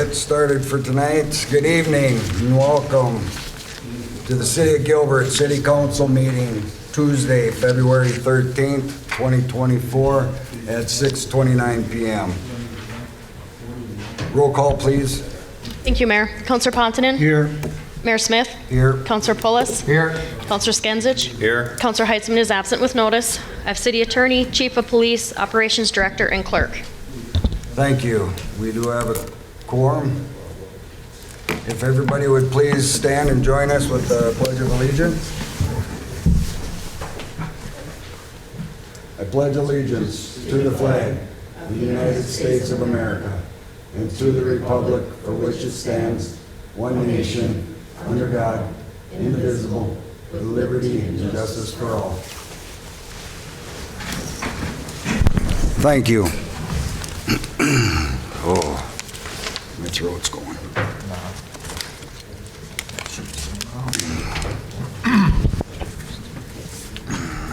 get started for tonight. Good evening and welcome to the City of Gilbert City Council meeting Tuesday, February 13th, 2024 at 6:29 p.m. Roll call, please. Thank you, Mayor. Councillor Pontonen? Here. Mayor Smith? Here. Councillor Pulis? Here. Councillor Skenzich? Here. Councillor Heitzman is absent with notice. I have City Attorney, Chief of Police, Operations Director, and Clerk. Thank you. We do have a quorum. If everybody would please stand and join us with the Pledge of Allegiance. I pledge allegiance to the flag of the United States of America and to the republic for which it stands, one nation, under God, indivisible, with liberty and justice for all. Thank you. Oh, my throat's going.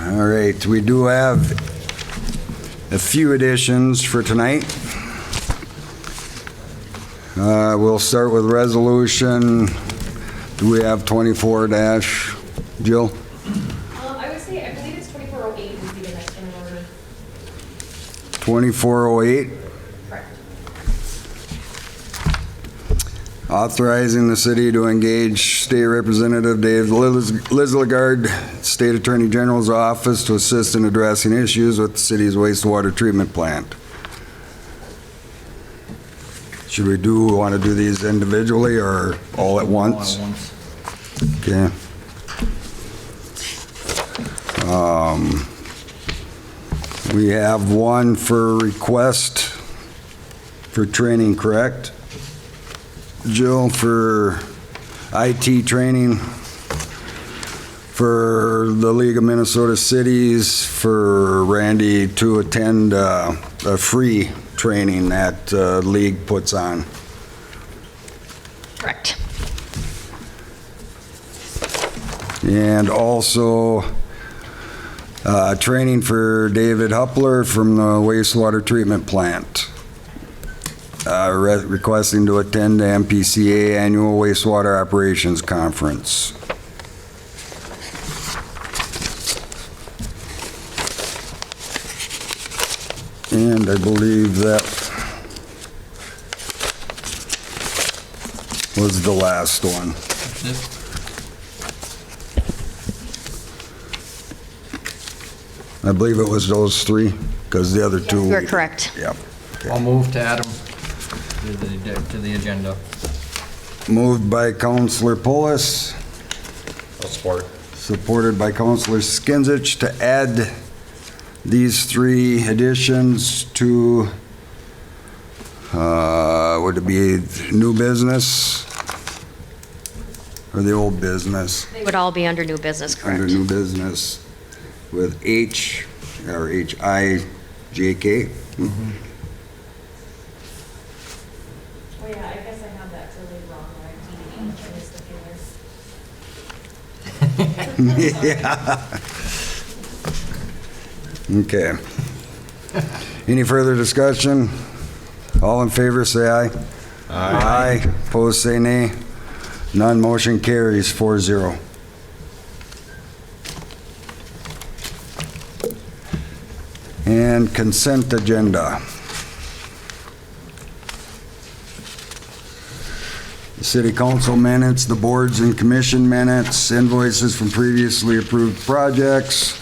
All right, we do have a few additions for tonight. We'll start with resolution. Do we have 24 dash, Jill? I would say, I believe it's 2408 would be the next one in order. 2408. Correct. Authorizing the city to engage State Representative Dave Lizlegard, State Attorney General's office, to assist in addressing issues with the city's wastewater treatment plant. Should we want to do these individually or all at once? All at once. Okay. We have one for request for training, correct? Jill, for IT training for the League of Minnesota Cities, for Randy to attend a free training that league puts on. Correct. And also training for David Huppler from the wastewater treatment plant. Requesting to attend the MPCA Annual Wastewater Operations Conference. And I believe that was the last one. I believe it was those three, because the other two. You're correct. Yep. I'll move to add them to the agenda. Moved by Councillor Pulis, I'll support. supported by Councillor Skenzich, to add these three additions to, would it be new business or the old business? They would all be under new business, correct? Under new business with H, or H-I-J-K. Oh yeah, I guess I have that totally wrong, right? Yeah. Okay. Any further discussion? All in favor, say aye. Aye. Opposed, say nay. None, motion carries 4-0. And consent agenda. The city council minutes, the boards and commission minutes, invoices from previously approved projects,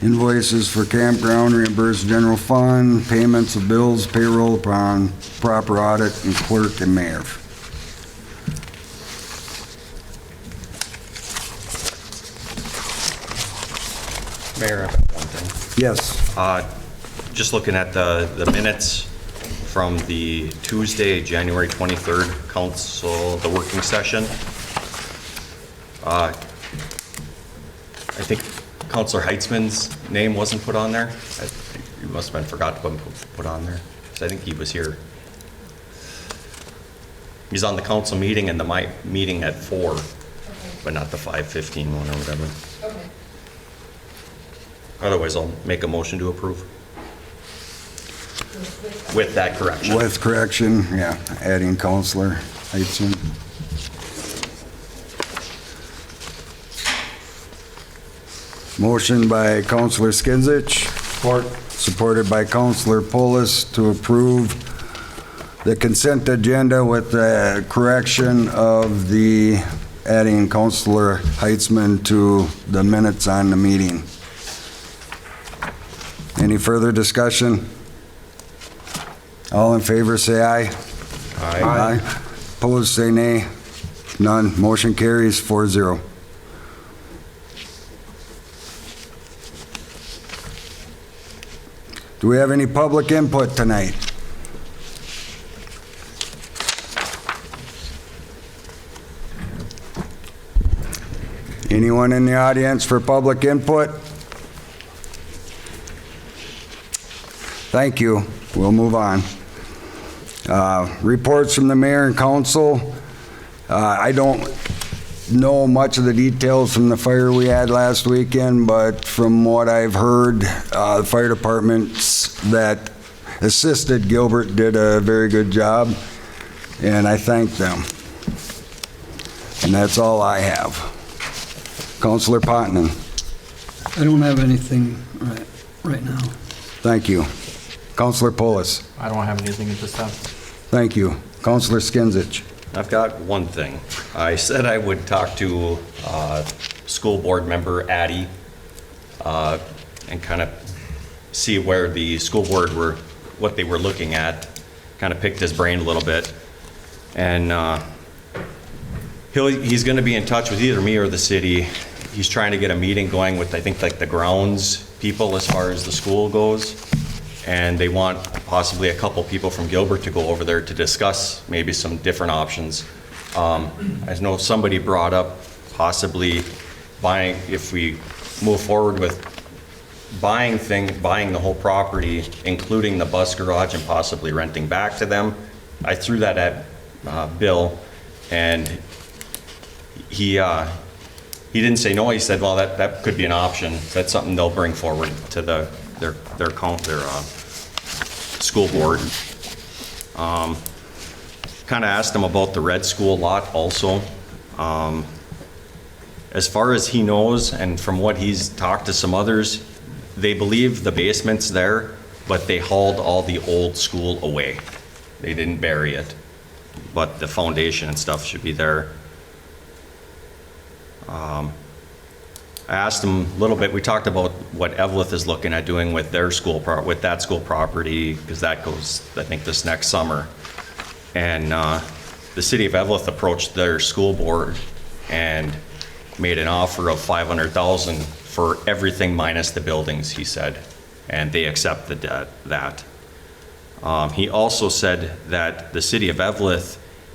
invoices for campground, reimbursed general fund, payments of bills, payroll upon proper audit, and clerk and mayor. Mayor, I've got one thing. Yes. Just looking at the minutes from the Tuesday, January 23rd council, the working session. I think Councillor Heitzman's name wasn't put on there. He must have been forgot to put on there, because I think he was here. He's on the council meeting and the meeting at 4, but not the 5:15 one or whatever. Okay. Otherwise, I'll make a motion to approve. With that correction. With correction, yeah, adding Counselor Heitzman. Motion by Counselor Skinsich. Support. Supported by Counselor Polis to approve the consent agenda with the correction of the adding Counselor Heitzman to the minutes on the meeting. Any further discussion? All in favor, say aye. Aye. Opposed, say nay. None. Motion carries 4-0. Do we have any public input tonight? Anyone in the audience for public input? Thank you. We'll move on. Reports from the mayor and council. I don't know much of the details from the fire we had last weekend, but from what I've heard, the fire departments that assisted Gilbert did a very good job, and I thank them. And that's all I have. Councilor Potman. I don't have anything right now. Thank you. Councilor Polis. I don't have anything at this time. Thank you. Councilor Skinsich. I've got one thing. I said I would talk to school board member Addie and kind of see where the school board what they were looking at, kind of picked his brain a little bit. And he's going to be in touch with either me or the city. He's trying to get a meeting going with, I think, like the grounds people as far as the school goes. And they want possibly a couple people from Gilbert to go over there to discuss maybe some different options. I know somebody brought up possibly buying, if we move forward with buying the whole property, including the bus garage and possibly renting back to them. I threw that at Bill, and he didn't say no. He said, well, that could be an option. That's something they'll bring forward to their school board. Kind of asked him about the Red School lot also. As far as he knows, and from what he's talked to some others, they believe the basement's there, but they hauled all the old school away. They didn't bury it, but the foundation and stuff should be there. I asked him a little bit. We talked about what Evelyn is looking at doing with their school with that school property, because that goes, I think, this next summer. And the city of Evelyn approached their school board and made an offer of $500,000 for everything minus the buildings, he said, and they accepted that. He also said that the city of Evelyn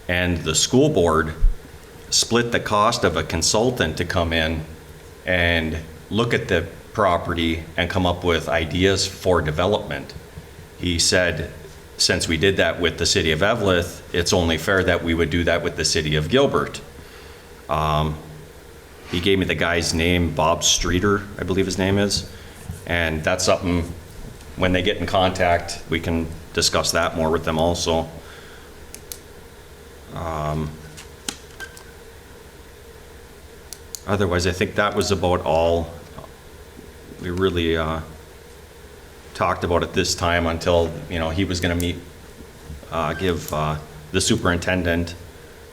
and the school board split the cost of a consultant to come in and look at the property and come up with ideas for development. He said, since we did that with the city of Evelyn, it's only fair that we would do that with the city of Gilbert. He gave me the guy's name, Bob Streeter, I believe his name is. And that's something, when they get in contact, we can discuss that more with them also. Otherwise, I think that was about all we really talked about at this time until, he was going to give the superintendent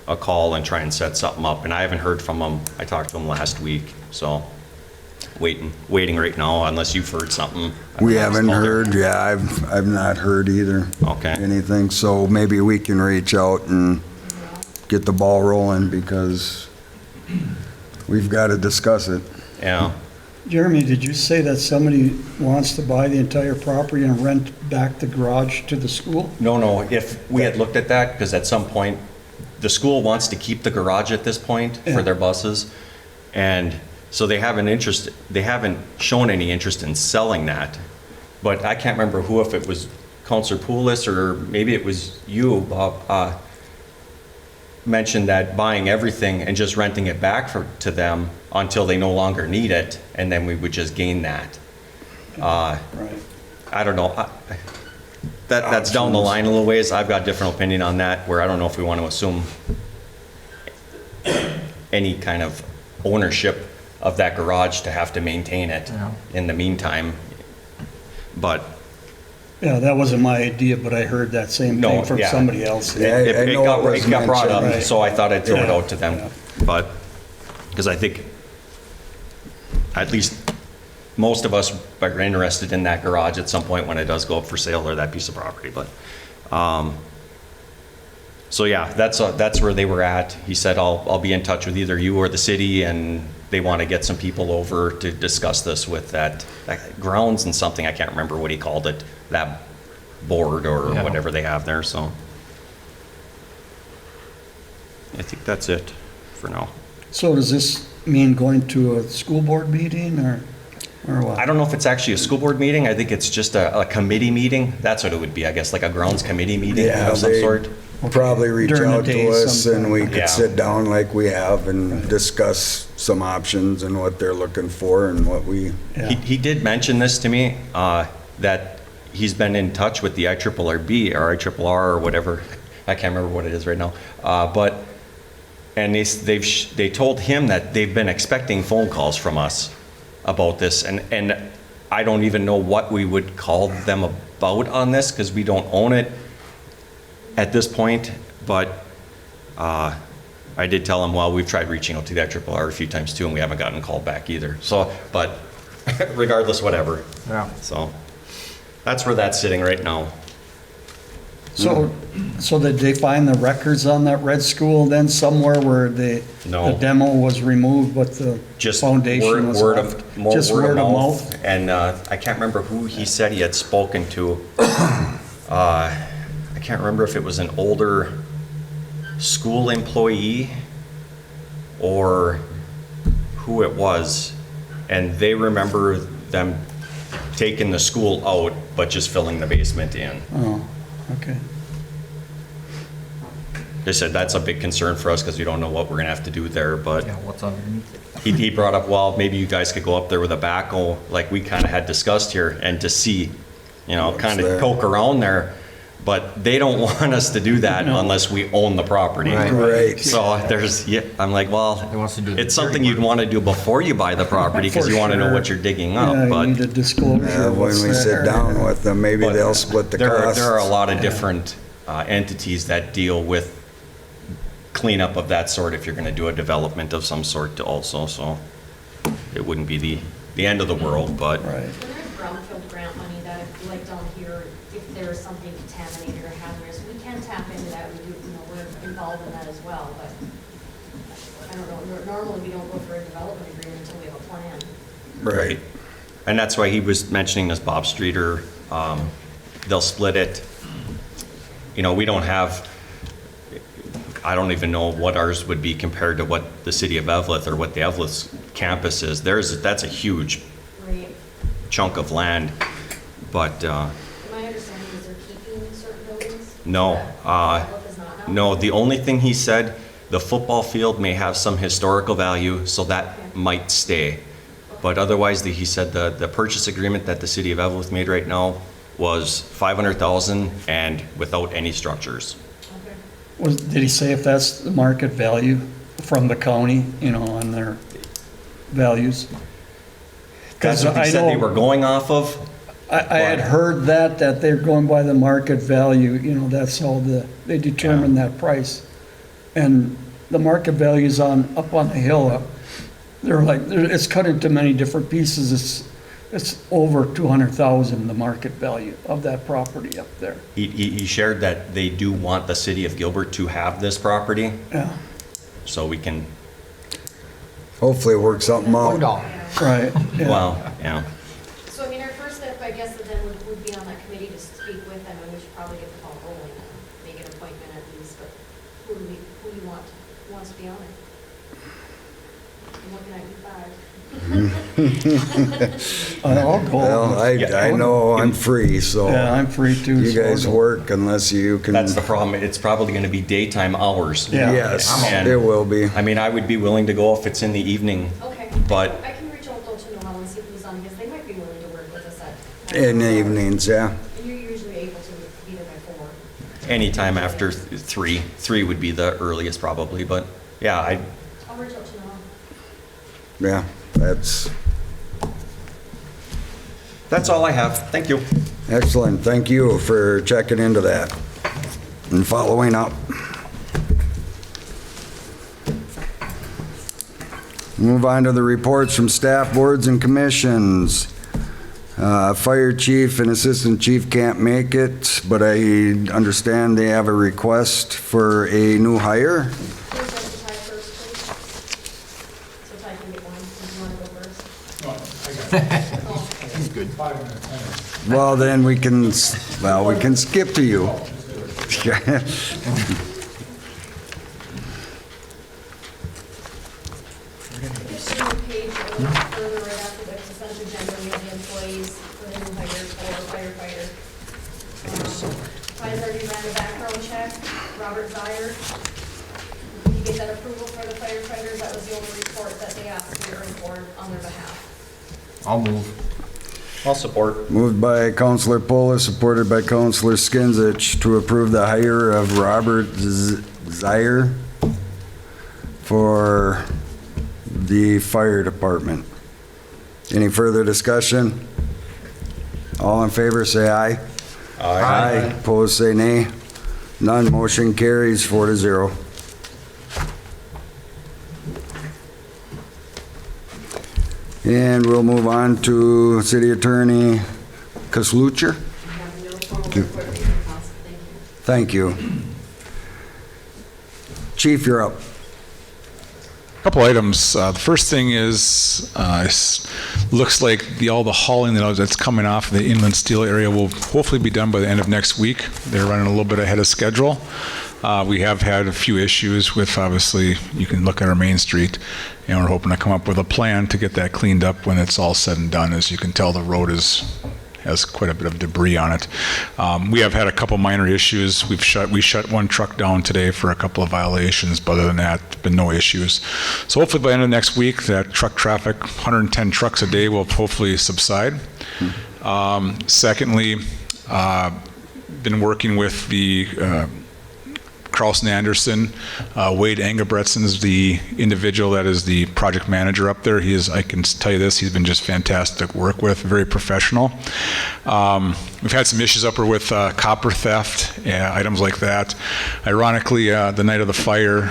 a call and try and set something up. And I haven't heard from him. I talked to him last week, so waiting right now, unless you've heard something. We haven't heard. Yeah, I've not heard either. Okay. Anything. So maybe we can reach out and get the ball rolling, because we've got to discuss it. Yeah. Jeremy, did you say that somebody wants to buy the entire property and rent back the garage to the school? No, if we had looked at that, because at some point, the school wants to keep the garage at this point for their buses. And so they haven't shown any interest in selling that. But I can't remember if it was Councilor Poulis or maybe it was you, Bob, mentioned that buying everything and just renting it back to them until they no longer need it, and then we would just gain that. Right. I don't know. that's down the options. line a little ways. I've got a different opinion on that, where I don't know if we want to assume any kind of ownership of that garage to have to maintain it Yeah. in the meantime. But Yeah, that wasn't my idea, but I heard that same No, thing from yeah. somebody else. Yeah. I know it was it got brought up, mentioned. so I thought I'd throw it Yeah. out to them. Yeah. But, because I think at least most of us are interested in that garage at some point when it does go up for sale, or that piece of property, but, so yeah, that's where they were at. He said, I'll be in touch with either you or the city, and they want to get some people over to discuss this with that grounds and something, I can't remember what he called it, that board or Yeah. whatever they have there, so. I think that's it for now. So does this mean going to a school board meeting or what? I don't know if it's actually a school board meeting. I think it's just a committee meeting. That's what it would be, I guess, like a grounds committee meeting Yeah, of some they- sort. Probably reach During the out day to us sometime. and we Yeah. could sit down like we have and discuss some options and what they're looking for and what we, Yeah. He did mention this to me, that he's been in touch with the IRRB or IRRR or whatever. I can't remember what it is right now. And they told him that they've been expecting phone calls from us about this. And I don't even know what we would call them about on this, because we don't own it at this point. But I did tell him, well, we've tried reaching out to the IRRR a few times too, and we haven't gotten called back either. So, but regardless, whatever. Yeah. So that's where that's sitting right now. So did they find the records on that red school then somewhere where the No. demo was removed, but the Just foundation was word left? of, more Just word of mouth. And I can't remember who he said he had spoken to. I can't remember if it was an older school employee or who it was. And they remember them taking the school out, but just filling the basement in. Oh, okay. They said that's a big concern for us because we don't know what we're gonna have to do there, but Yeah, what's underneath it? he brought up, well, maybe you guys could go up there with a backhoe, like we kind of had discussed here, and to see, kind there. of poke around there. But they don't want us to do that No. unless we own the property. Right. right. So I'm like, well, They want us to do the it's something dirty you'd want to do before you buy the property because For you want to know sure. what you're digging Yeah, up, you need a but. disclosure of when what's we sit there. down with them, maybe but they'll split the there cost. are a lot of different entities that deal with cleanup of that sort if you're going to do a development of some sort also, so it wouldn't be the end of the world, but. Right. There is brownfield grant money that, like down here, if there is something contaminated or hazardous, we can tap into that. We do, we're involved in that as well, but I don't know, normally we don't go for a development agreement until we have a plan. Right. And that's why he was mentioning this Bob Streeter, they'll split it. We don't have, I don't even know what ours would be compared to what the city of Evlith or what the Evlith campus is. That's a huge Right. chunk of land, but, My understanding is they're keeping certain buildings? no, That is not now? no, the only thing he said, the football field may have some historical value, so that might stay. But otherwise, he said the purchase agreement that the city of Evlith made right now was $500,000 and without any structures. Okay. Did he say if that's the market value from the county, on their values? That's what I he said they know- were going off of. I had heard that they're going by the market value, that's how they determine that price. And the market value's up on the hill, it's cut into many different pieces. It's over 200,000, the market value of that property up there. He shared that they do want the city of Gilbert to have this property, Yeah, so we can, Hopefully work something Hold out. on. right. Yeah. well, yeah. So, our first step, I guess, then would be on that committee to speak with them, and we should probably get the ball rolling, make an appointment at least, but who do you wants to be on it? I'm looking at you five. I'll go. Well, I know I'm free, so Yeah, I'm free too. you so I'll guys go. work unless you can. That's the problem. It's probably going to be daytime hours. Yeah. Yes, And- it will be. I mean, I would be willing to go if it's in the evening, Okay. but I can reach out though to Noel and see who's on, because they might be willing to work with us at. In the evenings, yeah. And you're usually able to anytime after 3. 3 would be the earliest probably, but yeah, I'll reach out to you now. Yeah, that's all I have. Thank you. excellent. Thank you for checking into that and following up. Move on to the reports from staff, boards, and commissions. Fire chief and assistant chief can't make it, but I understand they have a request for a new hire. Please let the tie first, please. So Ty can get one, if you want to go first. He's good. Well, then we can skip to you. Just turn the page a little further right after the consent agenda, we have the employees for the new hires for firefighter. Ty's already ran a background check, Robert Zyer. Did you get that approval for the firefighters? That was the only report that they asked me to report on their behalf. I'll move. I'll support. Moved by Counselor Polis, supported by Counselor Skinsich to approve the hire of Robert Zyer for the fire department. Any further discussion? All in favor, say aye. Aye. Opposed, say nay. None, motion carries 4-0. And we'll move on to City Attorney Kaslucher. have no formal report from your council, thank you. Thank you. Chief, you're up. Couple items. The first thing is, looks like all the hauling that's coming off the inland steel area will hopefully be done by the end of next week. They're running a little bit ahead of schedule. We have had a few issues with, obviously, you can look at our Main Street, and we're hoping to come up with a plan to get that cleaned up when it's all said and done. As you can tell, the road has quite a bit of debris on it. We have had a couple minor issues. We shut one truck down today for a couple of violations, but other than that, been no issues. So hopefully by the end of next week, that truck traffic, 110 trucks a day, will hopefully subside. Secondly, been working with the Carlson Anderson. Wade Engelbretson is the individual that is the project manager up there. I can tell you this, he's been just fantastic to work with, very professional. We've had some issues up there with copper theft, items like that. Ironically, the night of the fire,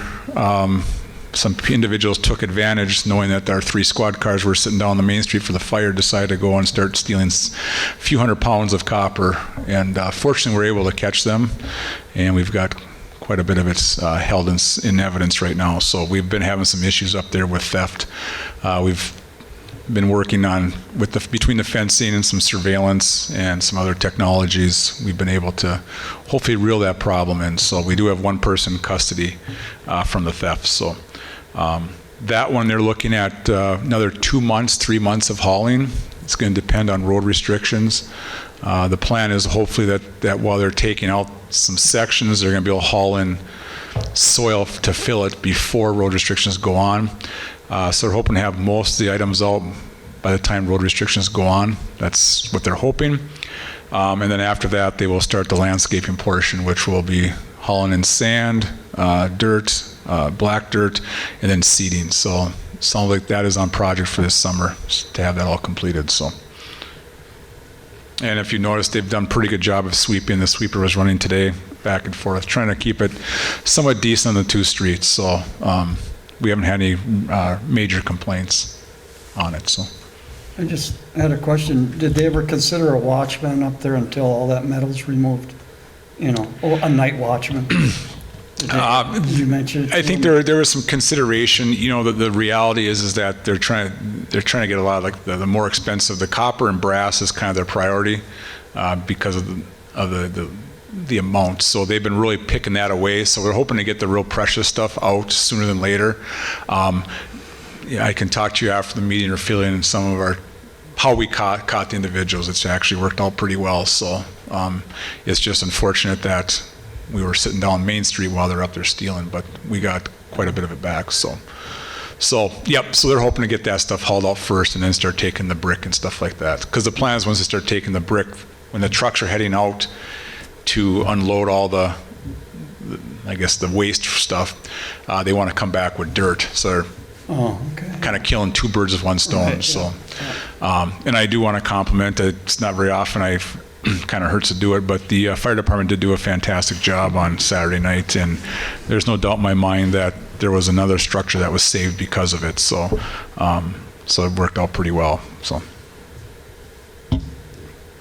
some individuals took advantage, knowing that our 3 squad cars were sitting down on the main street for the fire, decided to go and start stealing a few hundred pounds of copper. And fortunately, we were able to catch them, and we've got quite a bit of it's held in evidence right now. So we've been having some issues up there with theft. We've been working on, between the fencing and some surveillance and some other technologies, we've been able to hopefully reel that problem in. So we do have one person in custody from the theft. So that one, they're looking at another 2 months, 3 months of hauling. It's going to depend on road restrictions. The plan is hopefully that while they're taking out some sections, they're going to be able to haul in soil to fill it before road restrictions go on. So they're hoping to have most of the items out by the time road restrictions go on. That's what they're hoping. And then after that, they will start the landscaping portion, which will be hauling in sand, dirt, black dirt, and then seeding. So it sounds like that is on project for this summer to have that all completed. So. And if you notice, they've done a pretty good job of sweeping. The sweeper was running today back and forth, trying to keep it somewhat decent on the 2 streets. So we haven't had any major complaints on it. So I just had a question. Did they ever consider a watchman up there until all that metal's removed? You know, a night watchman? Did you mention it? I think there was some consideration. You know, the reality is that they're trying to get a lot of, like, the more expensive. The copper and brass is kind of their priority because of the amount. So they've been really picking that away. So we're hoping to get the real precious stuff out sooner than later. I can talk to you after the meeting or fill in some of how we caught the individuals. It's actually worked out pretty well. So it's just unfortunate that we were sitting down Main Street while they're up there stealing, but we got quite a bit of it back. So yep. So they're hoping to get that stuff hauled out first, and then start taking the brick and stuff like that. Because the plan is once they start taking the brick, when the trucks are heading out, to unload all the I guess, the waste stuff. They want to come back with dirt. So they're Oh, okay. kind of killing two birds with one stone. Right, So, and I do want to compliment, it's not very often kind of hurts to do it, but the fire department did do a fantastic job on Saturday night, and there's no doubt in my mind that there was another structure that was saved because of it. So, so it worked out pretty well. So.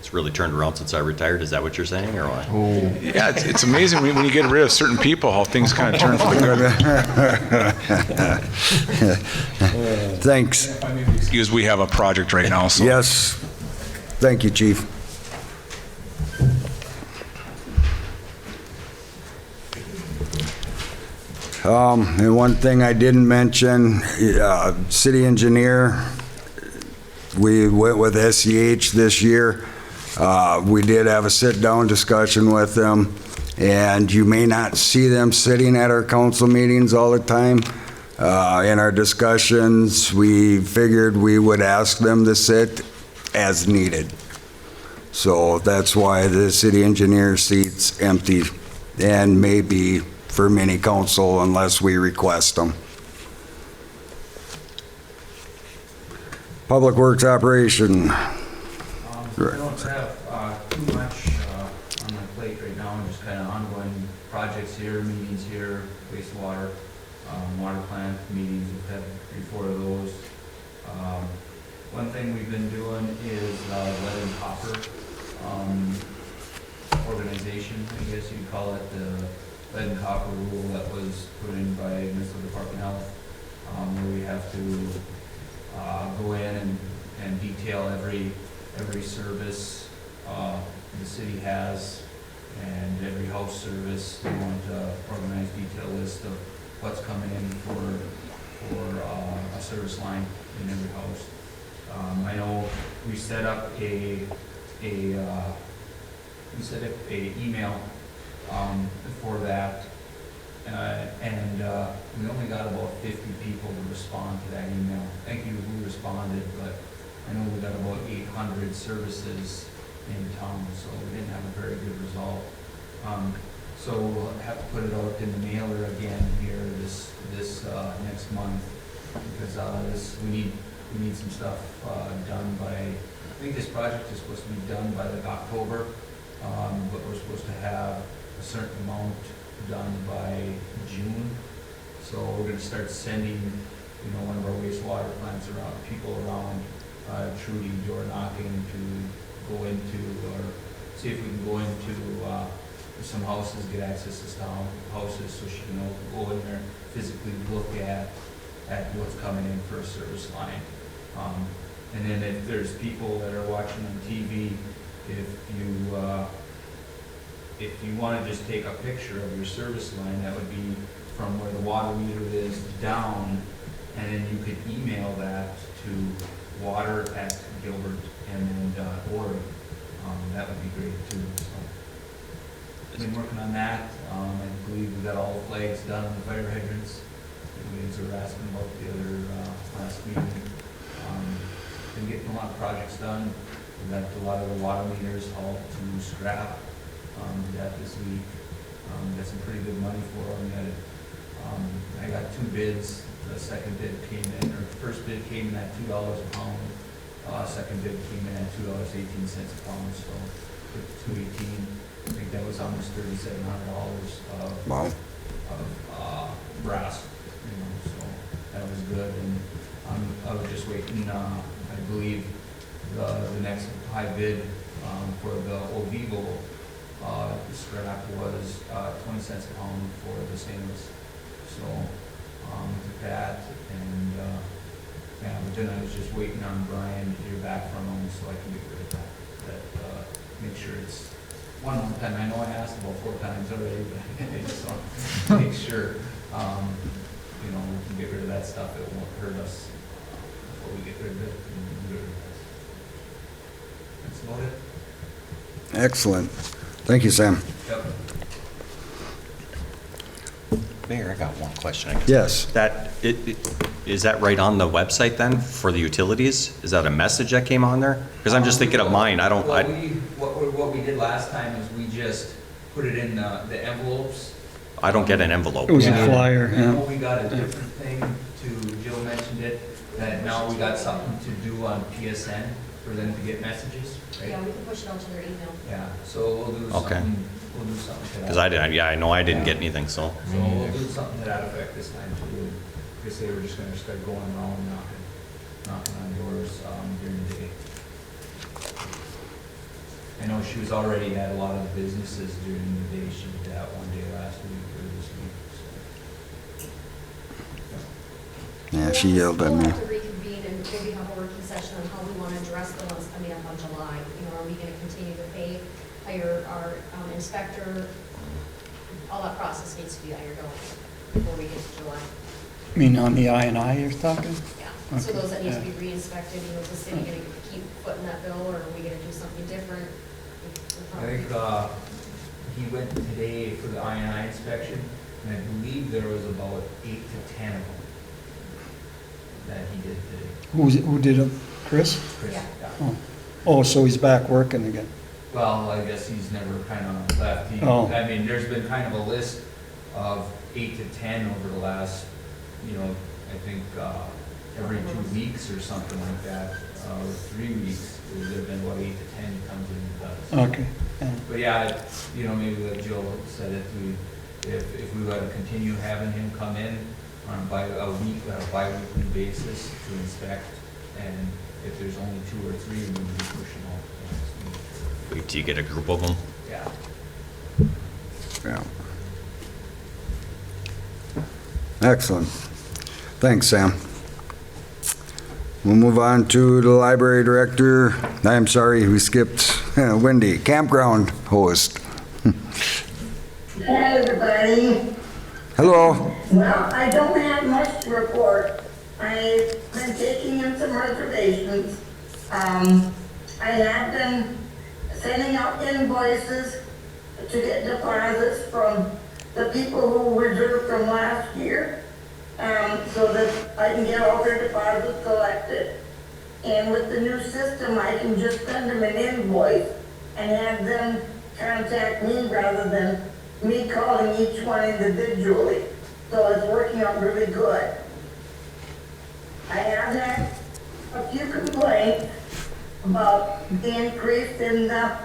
It's really turned around since I retired. Is that what you're saying, or what? Yeah, it's amazing when you get rid of certain people, how things kind of turn for the good. Thanks. If I may be excused, we have a project right now, so. Yes. Thank you, Chief. And one thing I didn't mention, city engineer, we went with SEH this year. We did have a sit-down discussion with them, and you may not see them sitting at our council meetings all the time. In our discussions, we figured we would ask them to sit as needed. So that's why the city engineer seat's empty and maybe for mini council unless we request them. Public Works operation. I don't have too much on my plate right now, just kind of ongoing projects here, meetings here, wastewater, water plant meetings, we've had 3-4 of those. One thing we've been doing is lead and copper organization, I guess you'd call it, the lead and copper rule that was put in by Minnesota Department of Health, where we have to go in and detail every service the city has, and every house service. We want an organized detail list of what's coming in for a service line in every house. I know we set up a email for that, and we only got about 50 people to respond to that email. Thank you who responded, but I know we got about 800 services in town, so we didn't have a very good result. So we'll have to put it out in the mailer again here this next month, because we need some stuff done by, I think this project is supposed to be done by like October, but we're supposed to have a certain amount done by June. So we're going to start sending, one of our wastewater plants around, people around Trudy door knocking to go into, or see if we can go into some houses, get access to some houses, so she can go in there, physically look at what's coming in for a service line. And then if there's people that are watching on TV, if you want to just take a picture of your service line, that would be from where the water meter is down, and then you could email that to water@gilbertmn.org. That would be great too. So, I've been working on that. I believe we got all the flags done on the fire hydrants. You guys were asking about the other last meeting. Been getting a lot of projects done. We got a lot of the water meters hauled to scrap. That this week. Got some pretty good money for them. I got 2 bids. The second bid came in, or the first bid came in at $2 a pound. Second bid came in at $2.18 a pound, so $2.18. I think that was almost $3,700 Wow. of brass, so that was good. And I was just waiting, I believe the next high bid for the Ovivo scrap was 20 cents a pound for the stainless. So took that, and yeah, but then I was just waiting on Brian to hear back from him so I can get rid of that, make sure it's one more time. I know I asked about 4 times already, but I just want to make sure, we can get rid of that stuff. It won't hurt us before we get rid of it. That's about it. Excellent. Thank you, Sam. Yep. Mayor, I got one question. I guess. Yes. Is that right on the website then for the utilities? Is that a message that came on there? Because I'm just thinking of mine. What we did last time is we just put it in the envelopes. I don't get an envelope. It was a Yeah. flyer, I know yeah. we got a different thing to, Jill mentioned it, that now we got something to do on PSN for them to get messages, right? Yeah, we can push it onto their email. Yeah, so we'll do Okay. something, we'll do something to that. Because I didn't, yeah, I know I didn't get anything, so. So we'll do something to that effect this time too. Like I say, we're just gonna start going around knocking on doors, during the day. I know she was already at a lot of businesses during the day. She did that one day last week or this week, so. Yeah, she yelled at We'll me. have to reconvene and maybe have a working session on how we want to address the ones coming up on July. You know, are we going to continue to hire our inspector? All that process needs to be ironed out before we get to July. I mean, on the I you're talking? Yeah, so Okay, those that need to yeah. be re-inspected, you know, is the city going to keep footing that bill, or are we going to do something different? I think, he went today for the I inspection, and I believe there was about 8 to 10 of them that he did today. Who did it? Chris? Chris, Yeah. Oh. Oh, so he's back working again. Well, I guess he's never kind of left. Oh. I mean, there's been kind of a list of 8 to 10 over the last, you know, I think, every 2 weeks or something like that, or 3 weeks. There've been about 8 to 10 he comes in and does. Okay. Yeah. But yeah, you know, maybe like Jill said, if we were to continue having him come in on a bi-weekly basis to inspect, and if there's only 2 or 3, we would be pushing off. Wait till you get a group of them. Yeah. Yeah. Excellent. Thanks, Sam. We'll move on to the library director. I'm sorry, we skipped Wendy, campground host. Hi, everybody. Hello. Well, I don't have much to report. I've been taking in some reservations. I have been sending out invoices to get deposits from the people who reserved from last year, so that I can get all their deposits collected. And with the new system, I can just send them an invoice and have them contact me rather than me calling each one individually. So it's working out really good. I have had a few complaints about the increase in the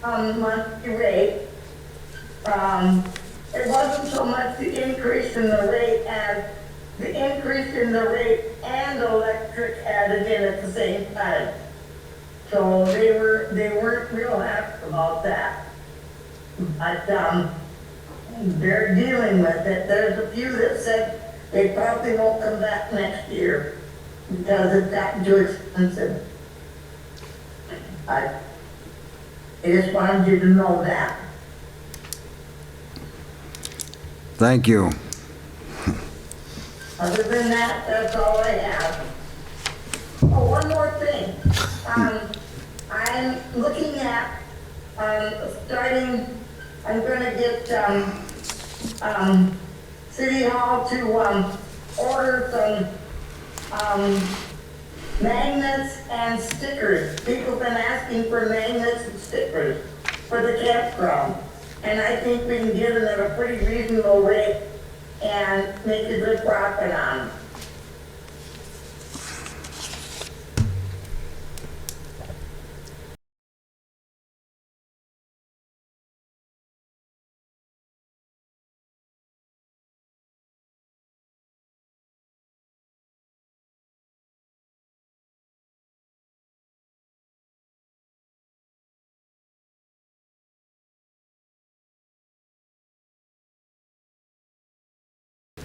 monthly rate. It wasn't so much the increase in the rate as the increase in the rate and electric added in at the same time. So they weren't real happy about that. But they're dealing with it. There's a few that said they probably won't come back next year because it's gotten too expensive. I just wanted you to know that. Thank you. Other than that, that's all I have. Oh, one more thing. I'm looking at, I'm gonna get, City Hall to, order some, magnets and stickers. People have been asking for magnets and stickers for the campground. And I think we can get them at a pretty reasonable rate and make a good profit on them.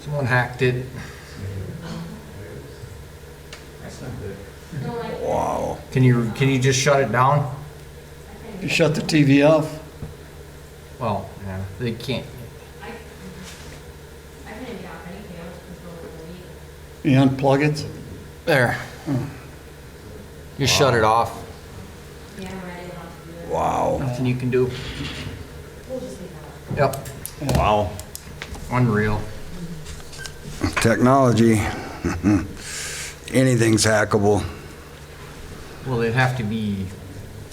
Someone hacked it. That's not good. No, I, Wow. Can you just shut it down? You shut the TV off? Well, yeah, they can't. I didn't get off anything, I was controlling the lead. You unplug it? There. You shut it off. Yeah, I'm ready not to do it. Wow. Nothing you can do. We'll just leave that up. Yep. Wow. Unreal. Technology. Anything's hackable. Well, they'd have to be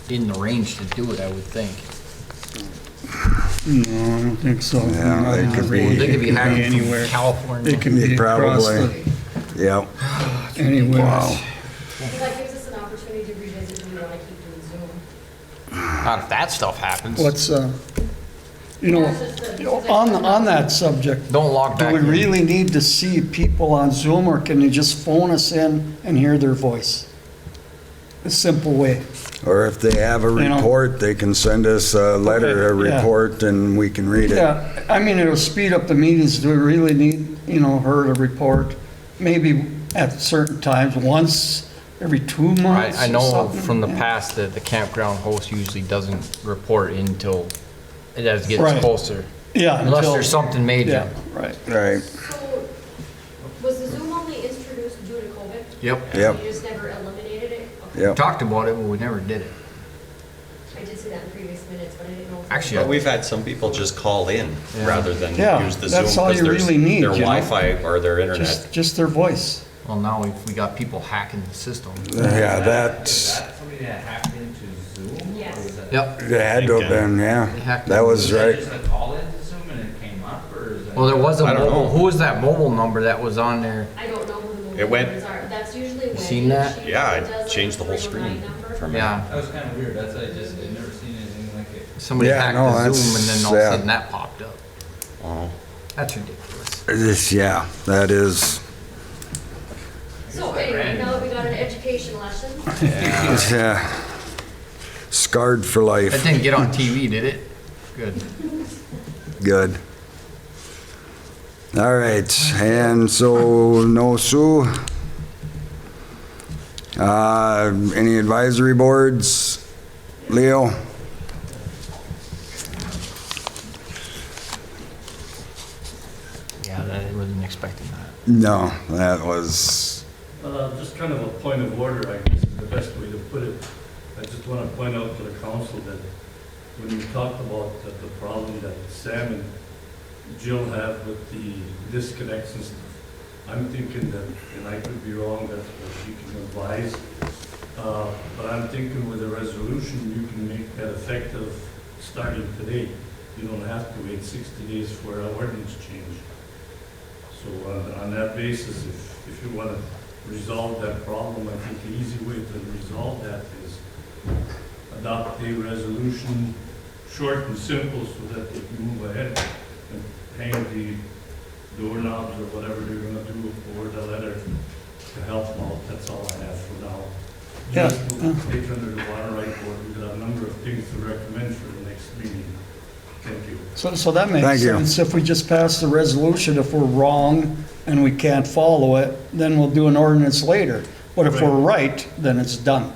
in the range to do it, I would think. No, I don't think so. Yeah, Not they in could the be- range. They could be It hacking anywhere. from California. It can be Yeah, across probably. the, Yep. anywhere. Wow. Well, that gives us an opportunity to revisit, do we want to keep doing Zoom? Not if that stuff happens. What's, on that subject, Don't log do back we in. really need to see people on Zoom, or can you just phone us in and hear their voice? A simple way. Or if they have a You know. report, they can send us a letter, a Okay, yeah. report, and we can read it. Yeah, I mean, it'll speed up the meetings. Do we really need, her to report? Maybe at certain times, once every 2 months I or know something? from the Yeah. past that the campground host usually doesn't report until it gets Right. closer. Yeah. Unless until- there's something major. Yeah, right. Right. So, was the Zoom only introduced due to COVID? Yep. Yep. You just never eliminated it? Okay. Yep. Talked about it, but we never did it. I did see that in previous minutes, but I didn't know. if- Actually, But we've had some people just call in Yeah. rather than Yeah, use the Zoom. that's all 'cause you there's- really need, Their you know? Wi-Fi or their internet. Just their voice. Well, now we got people hacking the system. Yeah, Is that's, that somebody that hacked into Zoom? Yes. Or was that- Yep. it had to have been, yeah. They hacked That it. was that right. just a call into Zoom and it came up, or is that? Well, there was a I don't mobile, know. who was that mobile number that was on there? I don't know who the mobile It went- numbers are. That's usually when. seen that? Yeah, I changed the whole screen for me. Yeah, That was kind of weird, that's, I'd never seen anything like it. somebody Yeah, hacked no, the that's- Zoom and then all of a yeah. sudden that popped up. Oh. That's ridiculous. Yeah, that is, So anyway, now that we got an education lesson, yeah. Scarred for That life. didn't get on TV, did it? Good. Good. All right, and so no Sue. Any advisory boards? Leo? Yeah, I wasn't expecting that. No, that was, Just kind of a point of order, I guess, is the best way to put it. I just want to point out to the council that when you talked about the problem that Sam and Jill have with the disconnects and stuff, I'm thinking that, and I could be wrong, that's what you can advise, but I'm thinking with a resolution, you can make that effective starting today. You don't have to wait 60 days for an ordinance change. So on that basis, if you want to resolve that problem, I think the easy way to resolve that is adopt a resolution, short and simple, so that they can move ahead and hang the doorknobs or whatever they're gonna do for the letter to help them out. That's all I have for now. Yeah. Just to take under the water right board, we've got a number of things to recommend for the next meeting. Thank you. So that makes Thank you. sense. If we just pass the resolution, if we're wrong and we can't follow it, then we'll do an ordinance later. But if we're right, then it's done.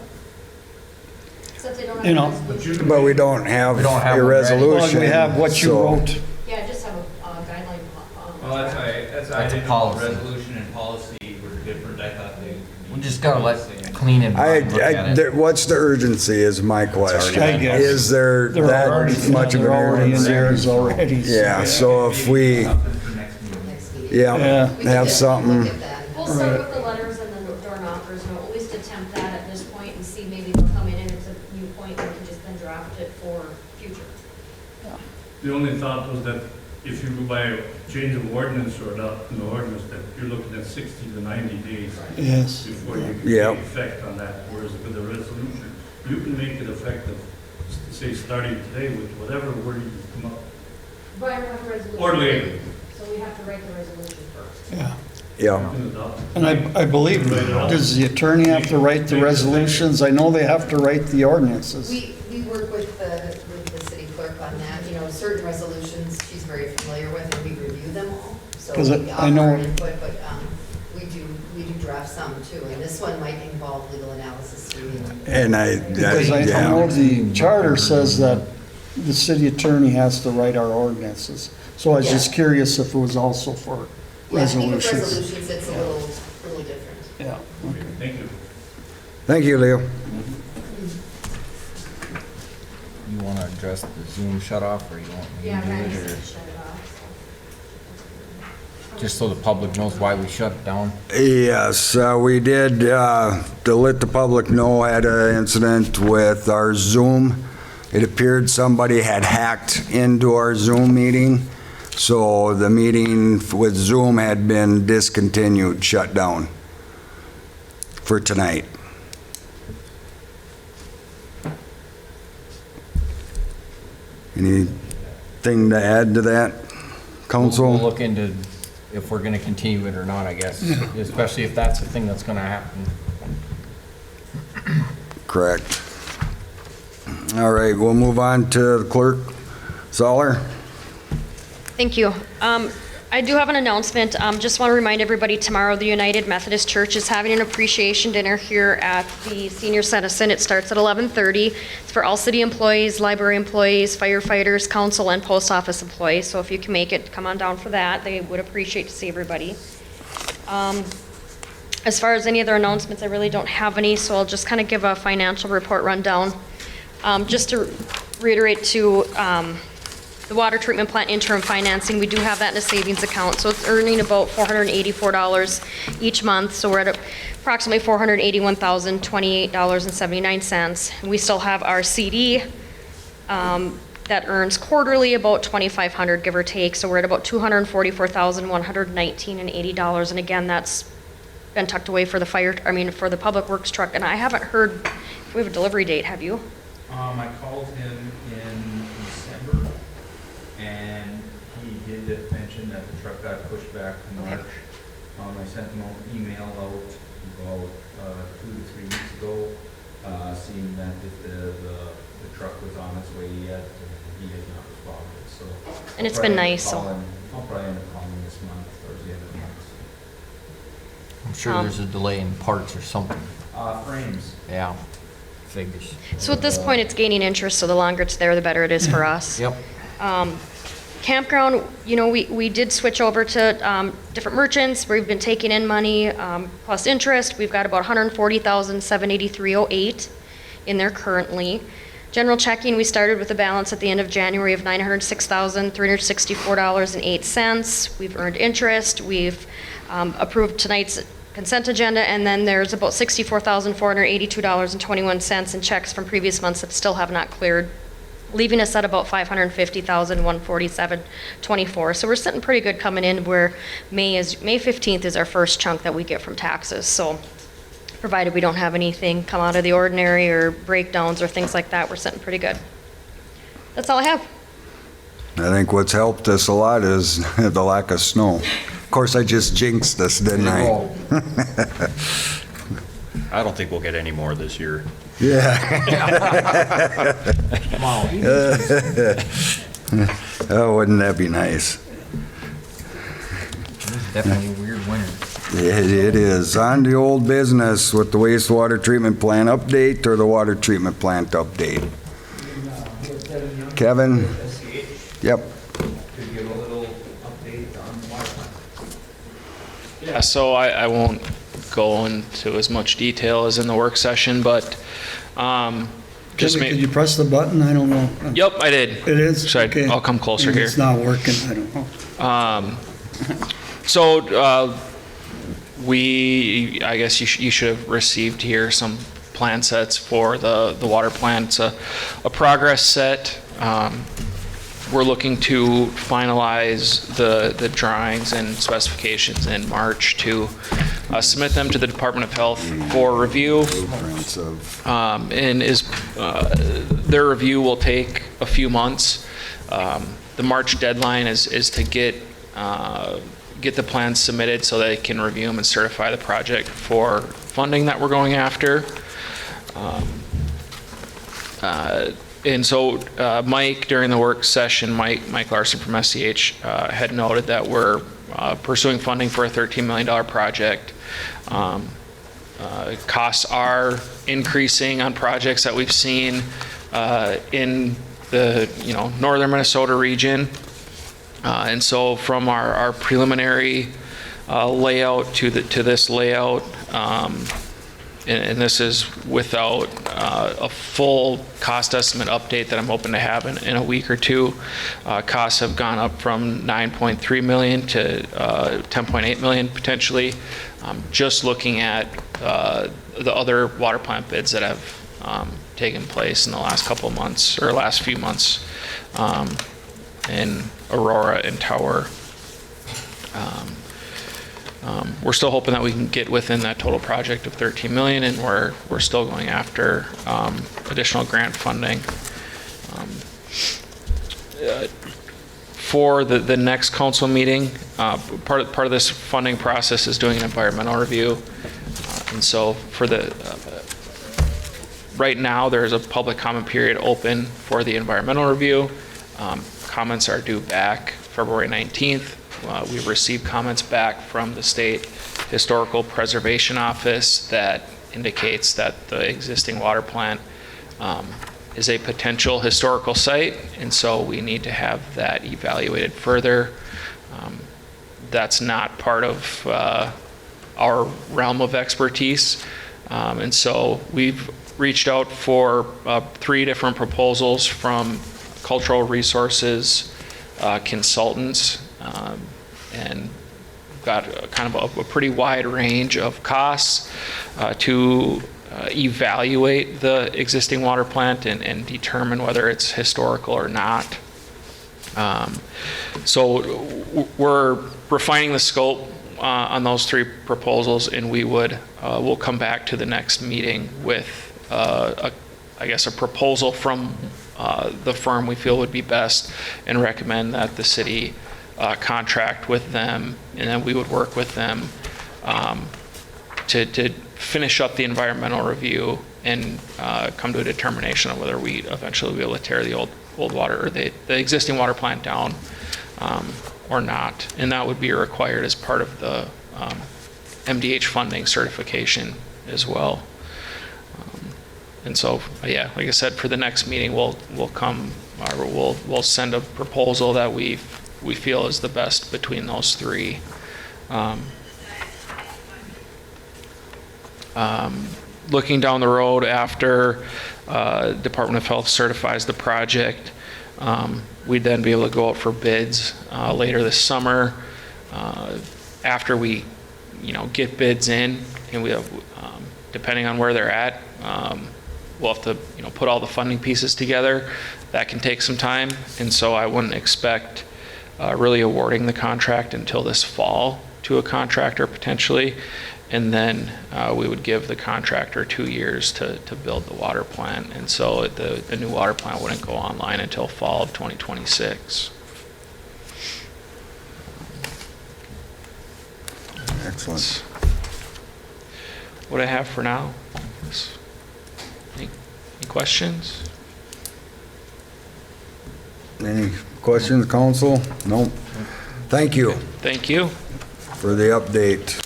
except they don't You have know, a But you resolution. can but we don't have We don't have a one ready. resolution. Well, we have what you so- wrote. Yeah, just have a guideline. Well, that's why, I That's a didn't know policy. resolution and policy were different, I thought they. We just gotta let clean and look at it. What's the urgency is my question. I guess. Is there They're that already, much of an they're already in urgency? theirs already. so- Yeah, so if we, Something for next meeting. Next meeting. yeah, Yeah. have something, Look at that. We'll start with the letters and the door knockers, and we'll at least attempt that at this point and see maybe they'll come in and it's a new point and we can just then draft it for future. The only thought was that if you go by a change of ordinance or adopt an ordinance, that you're looking at 60 to 90 days Yes. before you can Yeah. take effect on that. Whereas with a resolution, you can make it effective, say, starting today with whatever word you come up. But I don't have a resolution. Or later. So we have to write the resolution first. Yeah. yeah. You can adopt it. And I believe, does the attorney have to write the resolutions? I know they have to write the ordinances. We work with the city clerk on that, certain resolutions she's very familiar with, and we review them all. So 'Cause we I offer know- our input, but we do draft some too, and this one might involve legal analysis too. And Because I know yeah, the charter says that the city attorney has to write our ordinances. So I was just Yeah. curious if it was also for Yeah, I think with resolutions. resolutions, it's a little different. Yeah, okay. Thank you. thank you, Leo. You wanna address the Zoom shut off or you want me Yeah, to Randy do said it shut it off, or just so the public knows why we shut it down? Yes, we did, to let the public know, had an incident with our Zoom It appeared somebody had hacked into our Zoom meeting, so the meeting with Zoom had been discontinued, shut down for tonight. Anything to add to that, council? We'll look into if we're gonna continue it or not, I guess, especially if that's the thing that's gonna happen. Correct. All right, we'll move on to the clerk. Zoller? Thank you. I do have an announcement. Just want to remind everybody, tomorrow the United Methodist Church is having an appreciation dinner here at the Senior Citizen. It starts at 11:30. It's for all city employees, library employees, firefighters, council, and post office employees. So if you can make it, come on down for that. They would appreciate to see everybody. As far as any other announcements, I really don't have any, so I'll just kind of give a financial report rundown. Just to reiterate to the water treatment plant interim financing, we do have that in a savings account, so it's earning about $484 each month, so we're at approximately $481,028.79. We still have our CD that earns quarterly about $2,500, give or take, so we're at about $244,119.80, and again, that's been tucked away for the for the public works truck, and I haven't heard if we have a delivery date, have you? I called him in December, and he did mention that the truck got pushed back to March. I sent him an email out about 2 to 3 weeks ago, seeing that if the truck was on its way yet, and he has not responded, so. And it's been nice, so. I'll probably end up calling this month, towards the end of the month. I'm sure there's a delay in parts or something. Frames. Yeah, figures. So at this point, it's gaining interest, so the longer it's there, the better it is for us. Yep. Campground, we did switch over to different merchants. We've been taking in money plus interest. We've got about $140,783.08 in there currently. General checking, we started with a balance at the end of January of $906,364.08. We've earned interest. We've approved tonight's consent agenda, and then there's about $64,482.21 in checks from previous months that still have not cleared, leaving us at about $550,147.24. So we're sitting pretty good coming in, where May 15th is our first chunk that we get from taxes. So provided we don't have anything come out of the ordinary or breakdowns or things like that, we're sitting pretty good. That's all I have. I think what's helped us a lot is the lack of snow. Of course, I just jinxed us, didn't I? I don't think we'll get any more this year. Yeah. Oh, wouldn't that be nice? It's definitely a weird winter. It is. On to old business with the wastewater treatment plant update or the water treatment plant update. Kevin? Yep. Could give a little update on the water plant. Yeah, so I won't go into as much detail as in the work session, but just Did you press the button? I don't know. Yep, I did. It is? So Okay. I'll come closer Maybe here. It's not working, I don't know. I guess you should have received here some plan sets for the water plant. It's a progress set. We're looking to finalize the drawings and specifications in March to submit them to the Department of Health for review. And their review will take a few months. The March deadline is to get the plans submitted so they can review them and certify the project for funding that we're going after. And so Mike, during the work session, Mike Larson from SCH had noted that we're pursuing funding for a $13 million project. Costs are increasing on projects that we've seen in the northern Minnesota region. And so from our preliminary layout to this layout, and this is without a full cost estimate update that I'm hoping to have in a week or two. Costs have gone up from $9.3 million to $10.8 million potentially. Just looking at the other water plant bids that have taken place in the last couple of months, or last few months, in Aurora and Tower. We're still hoping that we can get within that total project of 13 million, and we're still going after additional grant funding. For the next council meeting, part of this funding process is doing an environmental review. And so for right now, there's a public comment period open for the environmental review. Comments are due back February 19th. We've received comments back from the State Historical Preservation Office that indicates that the existing water plant is a potential historical site, and so we need to have that evaluated further. That's not part of our realm of expertise, and so we've reached out for 3 different proposals from cultural resources consultants, and got kind of a pretty wide range of costs to evaluate the existing water plant and determine whether it's historical or not. So we're refining the scope on those 3 proposals, and we'll come back to the next meeting with I guess a proposal from the firm we feel would be best, and recommend that the city contract with them, and then we would work with them to finish up the environmental review and come to a determination of whether we eventually will be able to tear the old water or the existing water plant down or not. And that would be required as part of the MDH funding certification as well. And so, yeah, like I said, for the next meeting, we'll send a proposal that we feel is the best between those 3. Looking down the road, after Department of Health certifies the project, we'd then be able to go out for bids later this summer. After we, get bids in, and we have, depending on where they're at, we'll have to, put all the funding pieces together. That can take some time, and so I wouldn't expect really awarding the contract until this fall to a contractor potentially, and then we would give the contractor 2 years to build the water plant, and so the new water plant wouldn't go online until fall of 2026. Excellent. What I have for now. Any questions? Any questions, council? No? Thank you Thank you. for the update.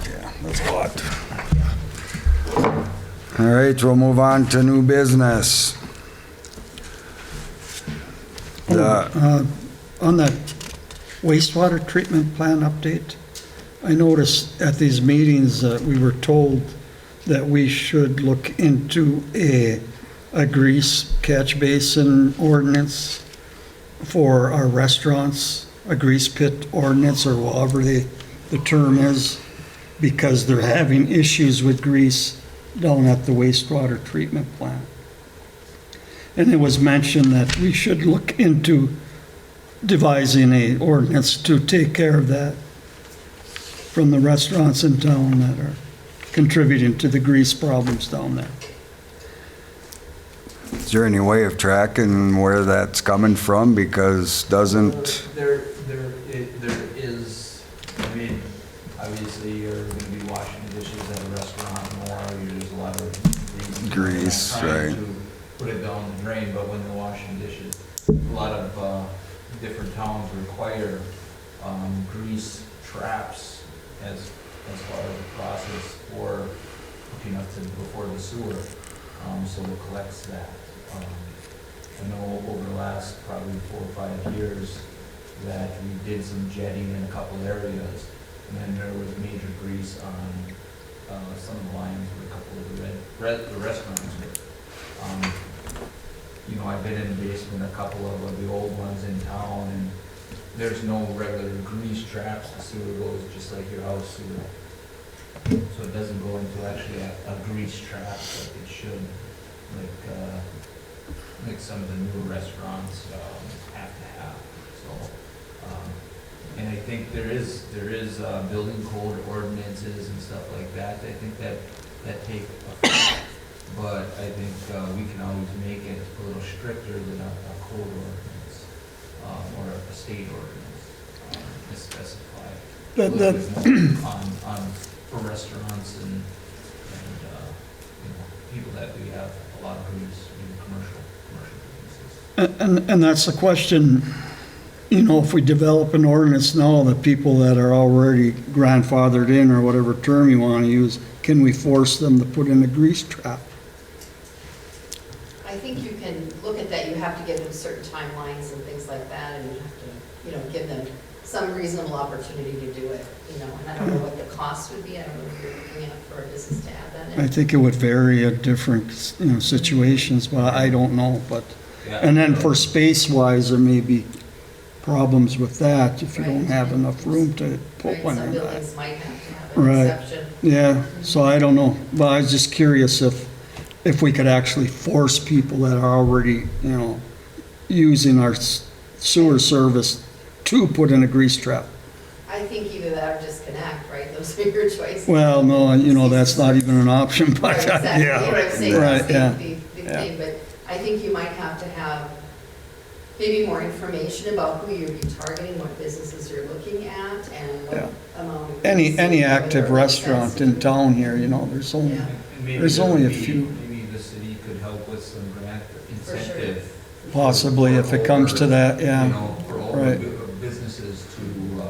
Yeah, that's a lot. All right, we'll move on to new business. On that wastewater treatment plant update, I noticed at these meetings, we were told that we should look into a grease catch basin ordinance for our restaurants, a grease pit ordinance, or whatever the term is, because they're having issues with grease down at the wastewater treatment plant. And it was mentioned that we should look into devising a ordinance to take care of that from the restaurants in town that are contributing to the grease problems down there. Is there any way of tracking where that's coming from? Because doesn't, There is, obviously you're gonna be washing dishes at a restaurant more, there's a lot of Grease, trying right. to put it down the drain, but when they're washing dishes, a lot of different towns require grease traps as part of the process for hooking up to before the sewer, so it collects that. I know over the last probably 4 or 5 years that we did some jetting in a couple areas, and then there was major grease on some of the lines where a couple of the restaurants were. I've been in the basement, a couple of the old ones in town, and there's no regular grease traps, the sewer goes just like your house sewer. So it doesn't go into actually a grease trap like it should, like some of the newer restaurants, have to have, so. And I think there is building code ordinances and stuff like that, I think that take effect. But I think, we can always make it a little stricter than a code ordinance, or a state ordinance, to specify a That- little that- bit more on, for restaurants and, you know, people that we have a lot of grease, commercial businesses. And that's the question, you know, if we develop an ordinance now, the people that are already grandfathered in, or whatever term you want to use, can we force them to put in a grease trap? I think you can look at that, you have to give them certain timelines and things like that, and you have to, you know, give them some reasonable opportunity to do it, you know, and I don't know what the cost would be, I don't know if you're looking at for a business to add that in. I think it would vary at different, you know, situations, but I don't know, but, and then for space-wise, there may be problems with that if you don't Right. have enough room to put Right, one some in that. buildings might have to have an Right. exception. Yeah, so I don't know, but I was just curious if we could actually force people that are already, you know, using our sewer service to put in a grease trap. I think either that or disconnect, right, those are your choices. Well, no, you know, that's not even an option, but, Right, exactly, you know what I'm yeah. saying, Right, that's yeah. the Yeah. thing, but I think you might have to have maybe more information about who you're targeting, what businesses you're looking at, and what amount of. Any whether active it makes restaurant sense in to- town here, you know, there's only, Yeah. And maybe There's there only a would be- few. Maybe the city could help with some grant For sure. incentive. possibly if it comes to that, You yeah. know, for older Right. businesses to,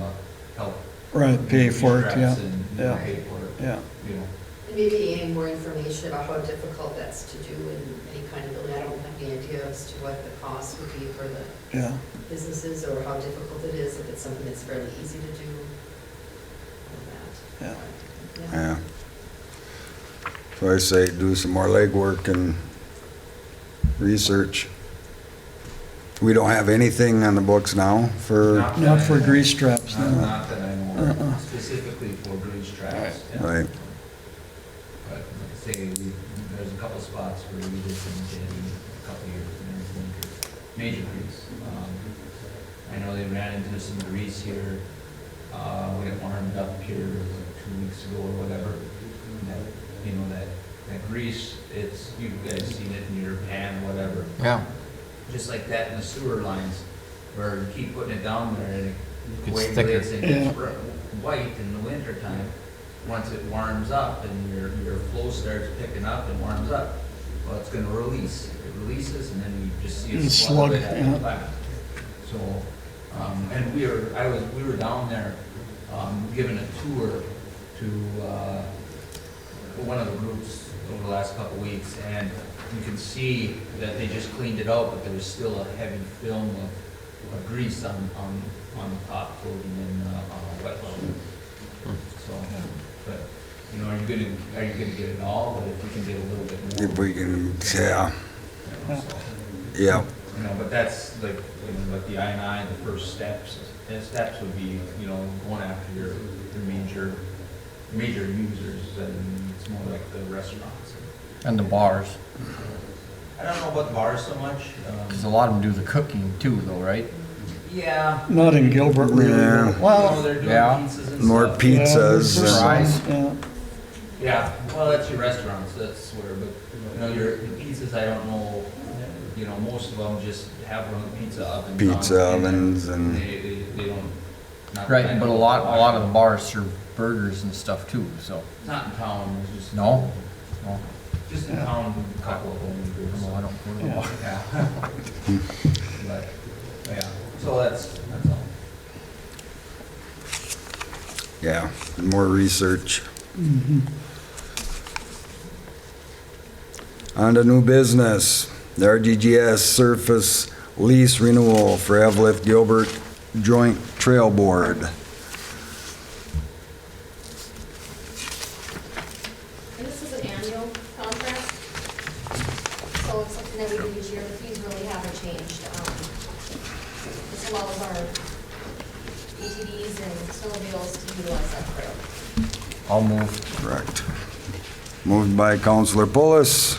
help. Right, pay for it, Straps yeah, and, you know, yeah. pay for it, Yeah, you know. And maybe any more information about how difficult that's to do in any kind of building. I don't have any idea as to what the cost would be for the yeah. businesses or how difficult it is, if it's something that's fairly easy to do. All that. Yeah. Yeah. So I say do some more legwork and research. We don't have anything on the books now for, Not that Not I for know. grease traps, Not, no. not that I know of, Uh-uh. specifically for grease traps. yeah. right, But like I say, there's a couple spots where we did things in a couple years, and there's major grease. I know they ran into some grease here, we got warmed up here like 2 weeks ago or whatever. And that, you know, that grease, it's, you guys seen it in your pan, whatever. Yeah. Just like that in the sewer lines, where you keep putting it down there and it Gets thicker. coagulates and gets white in the winter time. Once it warms up and your flow starts picking up and warms up, well, it's gonna release. It releases and then you just see a It's slug of slug, it at yeah. the back. So, and we were down there, giving a tour to, one of the groups over the last couple weeks, and you can see that they just cleaned it out, but there's still a heavy film of grease on the top coating and, wet level. So, but, you know, are you gonna get it all, but if we can get a little bit more. if we can, yeah, You know, so, yeah, you know, but that's like, you know, like the I-9, the first steps, and steps would be, you know, going after your major users, and it's more like the restaurants. And the bars, I don't know about the bars so much. because a lot of them do the cooking too, though, right? Yeah. Not in Gilbert, really. Yeah. You know, Well, they're doing yeah. pizzas and more stuff. yeah, pizzas there's and, some, Fries. yeah. Yeah, well, that's your restaurants, that's where, but, you know, your pizzas, I don't know, you know, most of them just have one of the pizza ovens. pizza on, ovens and, They don't. not that Right, I but a know lot of the bars serve burgers and stuff too, so, Not in town, it's just. no? No, Just in town, a couple of them. no, I don't go to the bar. Yeah. But, yeah, so that's all. yeah, more research. On to new business, the RGGS surface lease renewal for Evlith Gilbert Joint Trail Board. And this is an annual contract, so it's something that we do each year. The fees really haven't changed. This allows our ATVs and snowmobiles to utilize that trail. I'll move. Correct. Moved by Counselor Pulis,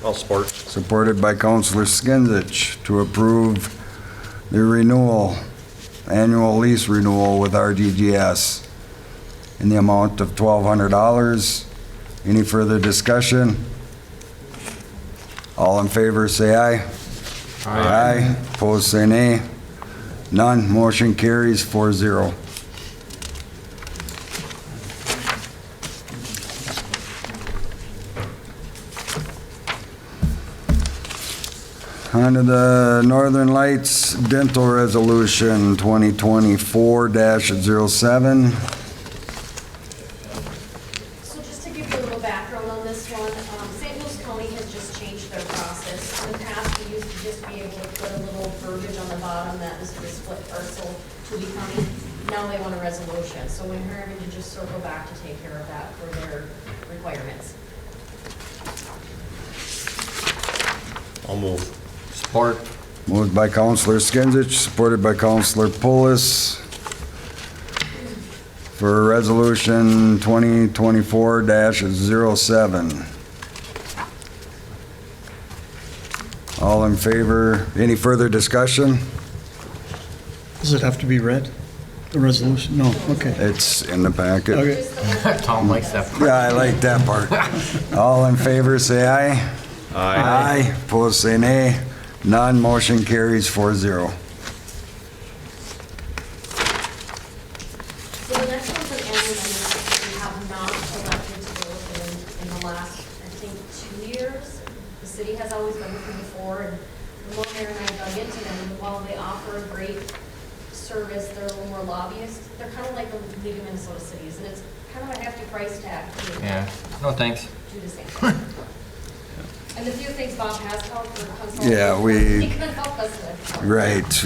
I'll support. supported by Counselor Skinsich to approve the renewal, annual lease renewal with RGGS in the amount of $1,200. Any further discussion? All in favor, say aye. Aye. Opposed, say nay. None. Motion carries 4-0. On to the Northern Lights Dental Resolution 2024-07. So just to give you a little background on this one, St. Louis County has just changed their process. In the past, we used to just be able to put a little verbiage on the bottom that was the split parcel to be county. Now they want a resolution, so we're having to just circle back to take care of that for their requirements. I'll move. Support. Moved by Counselor Skinsich, supported by Counselor Pulis for Resolution 2024-07. All in favor? Any further discussion? Does it have to be read, the resolution? No, okay. It's in the packet. Okay. Tom likes that. Yeah, I like that part. All in favor, say aye. Aye. Opposed, say nay. None. Motion carries 4-0. So the next one's an annual amendment we have not elected to go with in the last, I think, 2 years. The city has always been with them before, and the more Mayor and I dug into them, while they offer a great service, they're a little more lobbyist. They're kind of like the League of Minnesota Cities, and it's kind of a hefty price tag to Yeah. No, thanks. do the same thing. And the few things Bob has helped or consulted. Yeah, He can help us with. Right.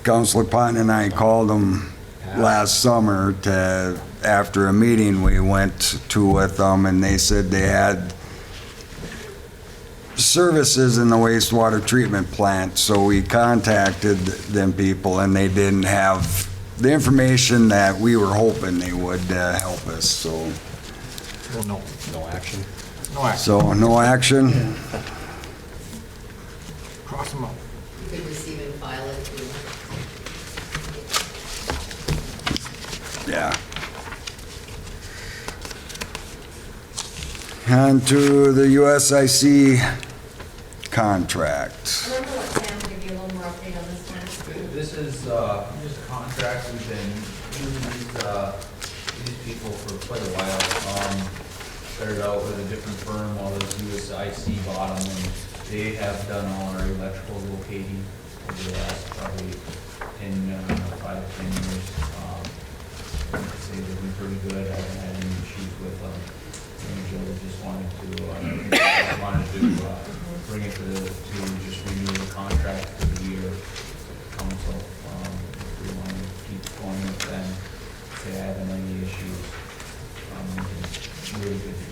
Counselor Pond and I called them last summer to, after a meeting we went to with them, and they said they had services in the wastewater treatment plant, so we contacted them people, and they didn't have the information that we were hoping they would help us, so. Well, no. No action. No action. So, no action? Cross them out. You could receive and file it if you Yeah. On to the USIC contract. And I'm gonna let Sam give you a little more update on this one. This is just a contract, we've been using these people for quite a while. Started out with a different firm, while this USIC bought them, and they have done all our electrical locating over the last probably 5 to 10 years. I'd say they've been pretty good, I haven't had any issues with them. And Joe just wanted to bring it to just renew the contract for the year. Council, if we want to keep going with them, if they have any issues. Really good deal.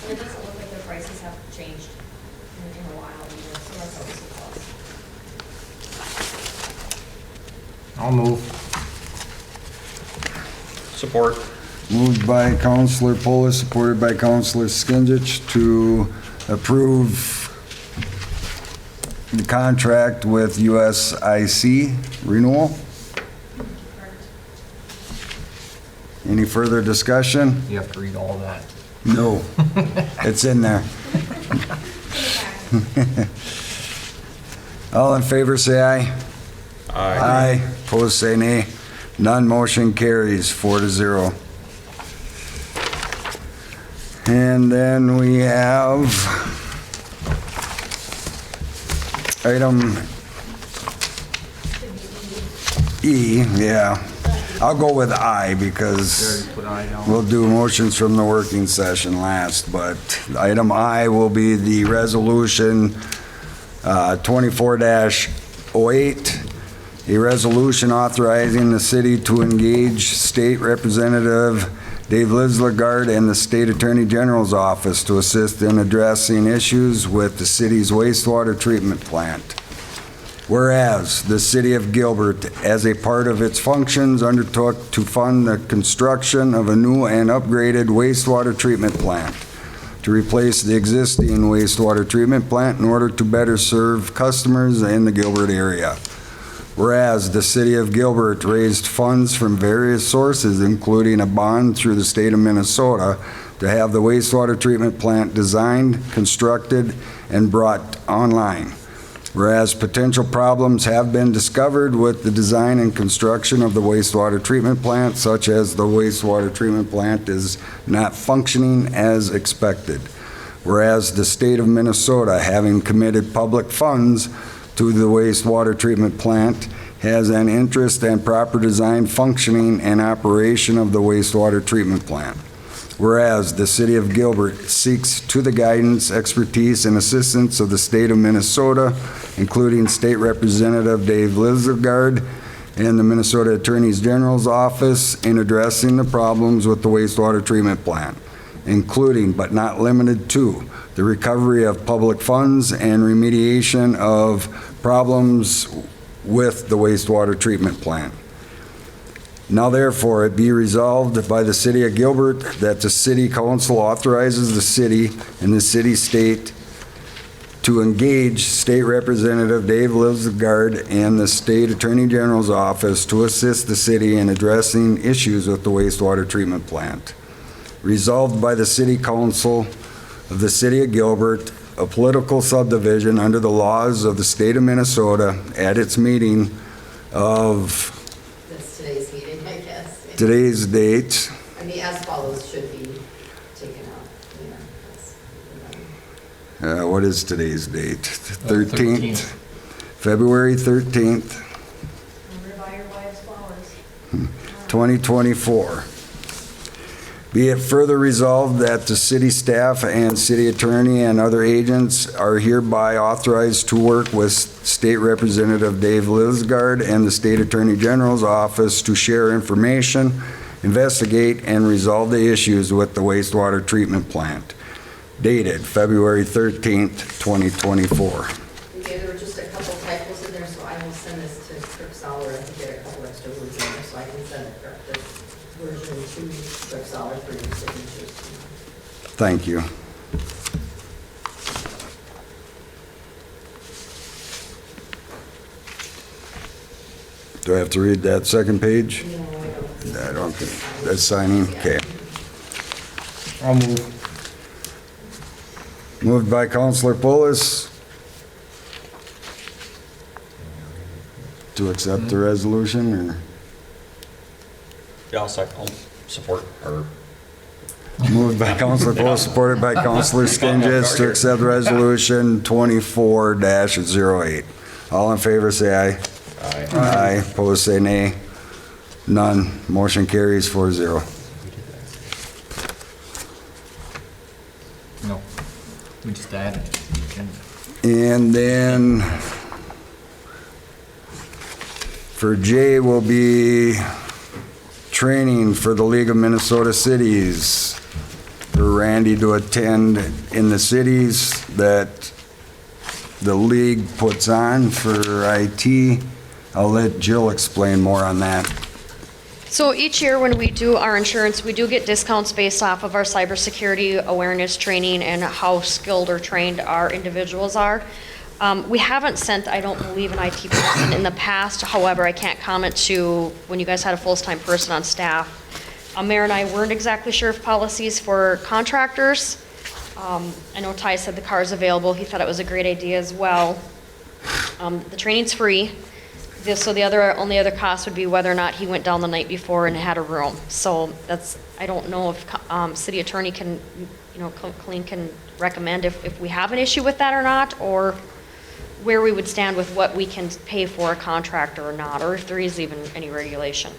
And it doesn't look like their prices have changed in a while either, so that's always a plus. I'll move. Support. Moved by Counselor Pulis, supported by Counselor Skinsich to approve the contract with USIC renewal. Correct. Any further discussion? You have to read all that. No. It's in there. All in favor, say aye. Aye. Opposed, say nay. None. Motion carries 4-0. And then we have item E, yeah. I'll go with I because Put I down. we'll do motions from the working session last, but item I will be the resolution 24-08, a resolution authorizing the city to engage State Representative Dave Lislagard and the State Attorney General's office to assist in addressing issues with the city's wastewater treatment plant. Whereas the city of Gilbert, as a part of its functions, undertook to fund the construction of a new and upgraded wastewater treatment plant to replace the existing wastewater treatment plant in order to better serve customers in the Gilbert area. Whereas the city of Gilbert raised funds from various sources, including a bond through the state of Minnesota, to have the wastewater treatment plant designed, constructed, and brought online. Whereas potential problems have been discovered with the design and construction of the wastewater treatment plant, such as the wastewater treatment plant is not functioning as expected. Whereas the state of Minnesota, having committed public funds to the wastewater treatment plant, has an interest in proper design, functioning, and operation of the wastewater treatment plant. Whereas the city of Gilbert seeks to the guidance, expertise, and assistance of the state of Minnesota, including State Representative Dave Lizagard and the Minnesota Attorney General's office in addressing the problems with the wastewater treatment plant, including but not limited to the recovery of public funds and remediation of problems with the wastewater treatment plant. Now therefore, it be resolved by the city of Gilbert that the city council authorizes the city and the city-state to engage State Representative Dave Lizagard and the State Attorney General's office to assist the city in addressing issues with the wastewater treatment plant. Resolved by the city council of the city of Gilbert, a political subdivision under the laws of the state of Minnesota, at its meeting of That's today's meeting, I guess. today's date, I mean, as follows should be taken out, yeah. that's- what is today's date? 13th. 13th, February 13th, Remember to buy your wives flowers. 2024. Be it further resolved that the city staff and city attorney and other agents are hereby authorized to work with State Representative Dave Lizagard and the State Attorney General's office to share information, investigate, and resolve the issues with the wastewater treatment plant. Dated February 13th, 2024. Okay, there were just a couple typos in there, so I will send this to Kirk Sauer. I think there are a couple extra words in there, so I can send the corrected version to Kirk Sauer for your signatures. Thank you. Do I have to read that second page? No, I don't. I don't think, that's signing, okay. I'll move. Moved by Counselor Pulis to accept the resolution, or Yeah, I'll support, or moved by Counselor Pulis, supported by Counselor Skingus to accept resolution 24-08. All in favor, say aye. Aye. Aye, opposed, say nay. None, motion carries 4-0. No, we just added it. And then for J will be training for the League of Minnesota Cities, for Randy to attend in the cities that the league puts on for IT. I'll let Jill explain more on that. So each year when we do our insurance, we do get discounts based off of our cybersecurity awareness training and how skilled or trained our individuals are. We haven't sent, I don't believe, an IT person in the past. However, I can't comment to when you guys had a full-time person on staff. Mayor and I weren't exactly sure of policies for contractors. I know Ty said the car is available. He thought it was a great idea as well. The training's free. So the only other cost would be whether or not he went down the night before and had a room. So that's, I don't know if city attorney can, Colleen can recommend if we have an issue with that or not, or where we would stand with what we can pay for a contractor or not, or if there is even any regulation.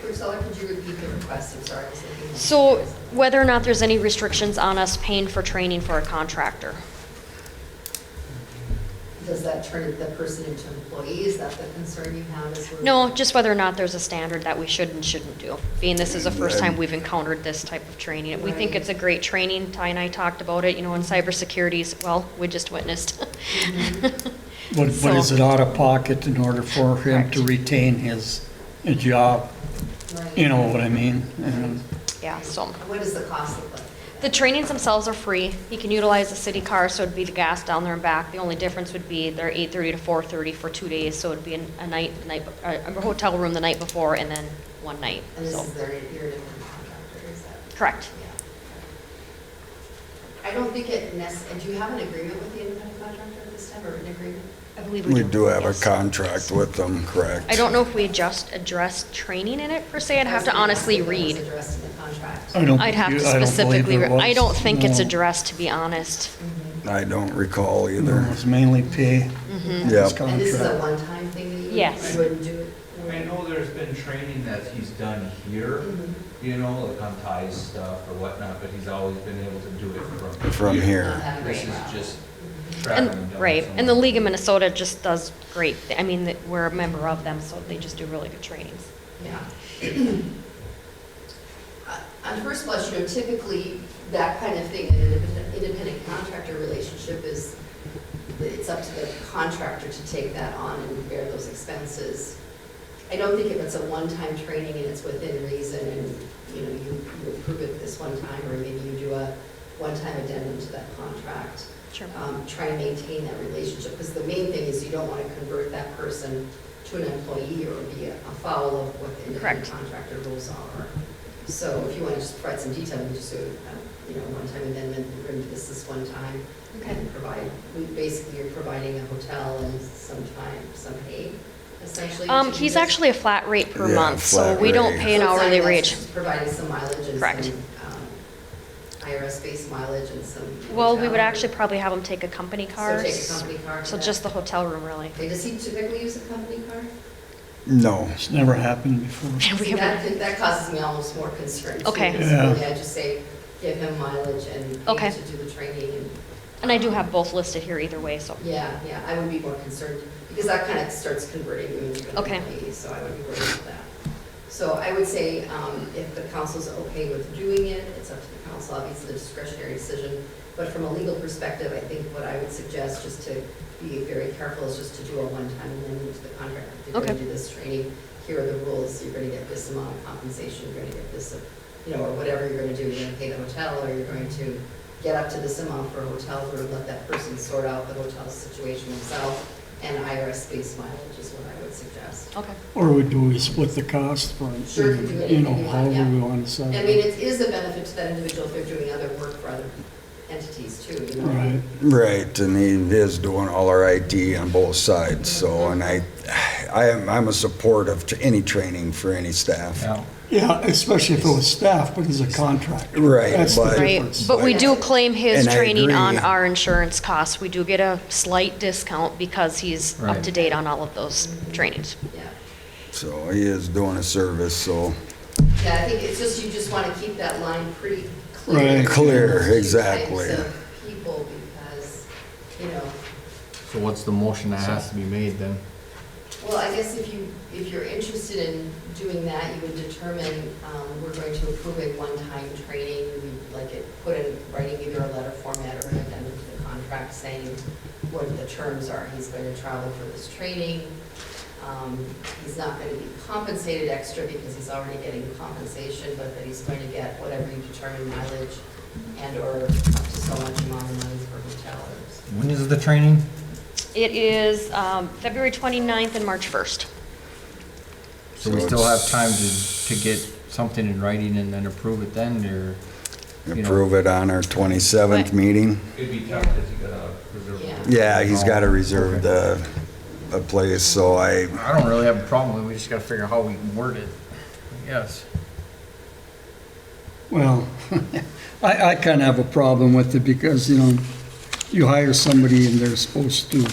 Kirk Sauer, could you repeat the request? I'm sorry. I was looking at- So whether or not there's any restrictions on us paying for training for a contractor. Does that turn the person into employee? Is that the concern you have? Is we're- No, just whether or not there's a standard that we should and shouldn't do. Being this is the first time we've encountered this type of training. We think it's a great training. Ty and I talked about it, in cybersecurity, well, we just witnessed. But So- is it out of pocket in order for him to Correct. retain his job? Right. You know what I mean? And Yeah, so. What does the cost look like? The trainings themselves are free. He can utilize the city car, so it'd be the gas down there and back. The only difference would be they're 8:30 to 4:30 for 2 days, so it'd be a hotel room the night before and then one night, And this so. is your different contractor, is that? Correct. Yeah. I don't think it do you have an agreement with the independent contractor at this time, or an agreement? I believe We do have a yes. contract with them, correct? I don't know if we just addressed training in it per se. I'd have to honestly read. It was addressed in the contract. I don't. I'd have to I don't believe specifically, there I was. don't think it's No. addressed, to be honest. I don't recall No, either. it's mainly pay. Mm-hmm. Yeah. This And this is a contract. one-time thing that Yes. you wouldn't do it? I know there's been training that he's done here, Mhm. you know, like on ties stuff or whatnot, but he's always been able to do it From Not here. have a This great is route. just traveling down. And, right, and the League of Minnesota just does great. I mean, we're a member of them, so they just do really good trainings. Yeah. On first blush, typically, that kind of thing in an independent contractor relationship is, it's up to the contractor to take that on and bear those expenses. I don't think if it's a one-time training and it's within reason and, you approve it this one time, or maybe you do a one-time addendum to that contract. Sure. Try and maintain that relationship, because the main thing is you don't want to convert that person to an employee or be afoul of what the independent Correct. contractor rules are. So if you want to just provide some detail, we just do, one-time amendment, we're going to do this one time. Okay. And provide, basically you're providing a hotel and some pay, essentially. to do He's this. actually a flat rate per Yeah, month, so flat we don't rate. pay an So it's hourly not rate. just providing some mileage and Correct. some IRS-based mileage and some. Well, we hotel. would actually probably have him take a company car. So take a company car. So yeah. just the hotel room, really. Okay, does he typically use a company car? No. It's never happened before. We See, have, that causes me almost more concern too. Okay. because Yeah. really I just say, give him mileage and Okay. pay to do the training and I do have both listed here either way, so. yeah, I would be more concerned, because that kind of starts converting you into an Okay. employee, so I would be worried about that. So I would say, if the council's okay with doing it, it's up to the council, obviously, the discretionary decision. But from a legal perspective, I think what I would suggest, just to be very careful, is just to do a one-time amendment to the contract. If you're going to Okay. do this training, here are the rules, you're going to get this amount of compensation, you're going to get this, or whatever you're going to do, you're going to pay the hotel, or you're going to get up to this amount for a hotel, or let that person sort out the hotel situation themselves, and IRS-based mileage is what I would suggest. Okay. Or do we split the cost for, Sure, you can do anything you want, however yeah. we want to set I it mean, up. it is a benefit to that individual if they're doing other work for other entities too, you know? Right. Right, and he is doing all our IT on both sides, so, and I'm a support of any training for any staff. Yeah. Yeah, especially if it was staff, but he's a contractor. Right, That's the but- Right, difference. but we do claim his And I training on agree. our insurance costs. We do get a slight discount because he's up Right. to date on all of those trainings. Yeah. So he is doing a service, so, Yeah, I think it's just, you just want to keep that line pretty clear. Right. between Clear, those two exactly. types of people, because, So what's the motion that has to be made then? well, I guess if you're interested in doing that, you would determine, we're going to approve a one-time training, we'd like it put in writing either a letter format or an addendum to the contract saying what the terms are. He's going to travel for this training. He's not going to be compensated extra because he's already getting compensation, but that he's going to get whatever you determine mileage and/or up to so much amount of money for hotels. When is the training? It is February 29th and March 1st. So we still have time to get something in writing and then approve it then, or? you know? approve it on our 27th meeting. It'd be tough because you gotta reserve. Yeah. Yeah, he's got to reserve a place, so I don't really have a problem with it, we just gotta figure out how we can word it, I guess. Well, I kind of have a problem with it because, you hire somebody and they're supposed to,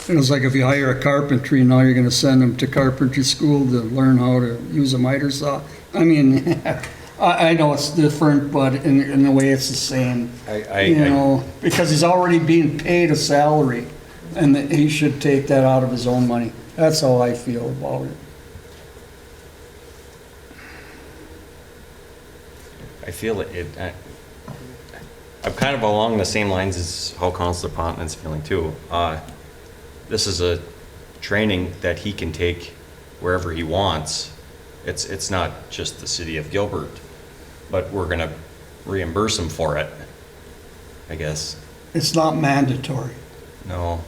it's like if you hire a carpentry, now you're going to send them to carpentry school to learn how to use a miter saw. I mean, I know it's different, but in a way it's the same. Because he's already being paid a salary and that he should take that out of his own money. That's how I feel about it. I feel I'm kind of along the same lines as how Councilor Pontman's feeling too. this is a training that he can take wherever he wants. It's not just the city of Gilbert, but we're gonna reimburse him for it, I guess. It's not mandatory. No.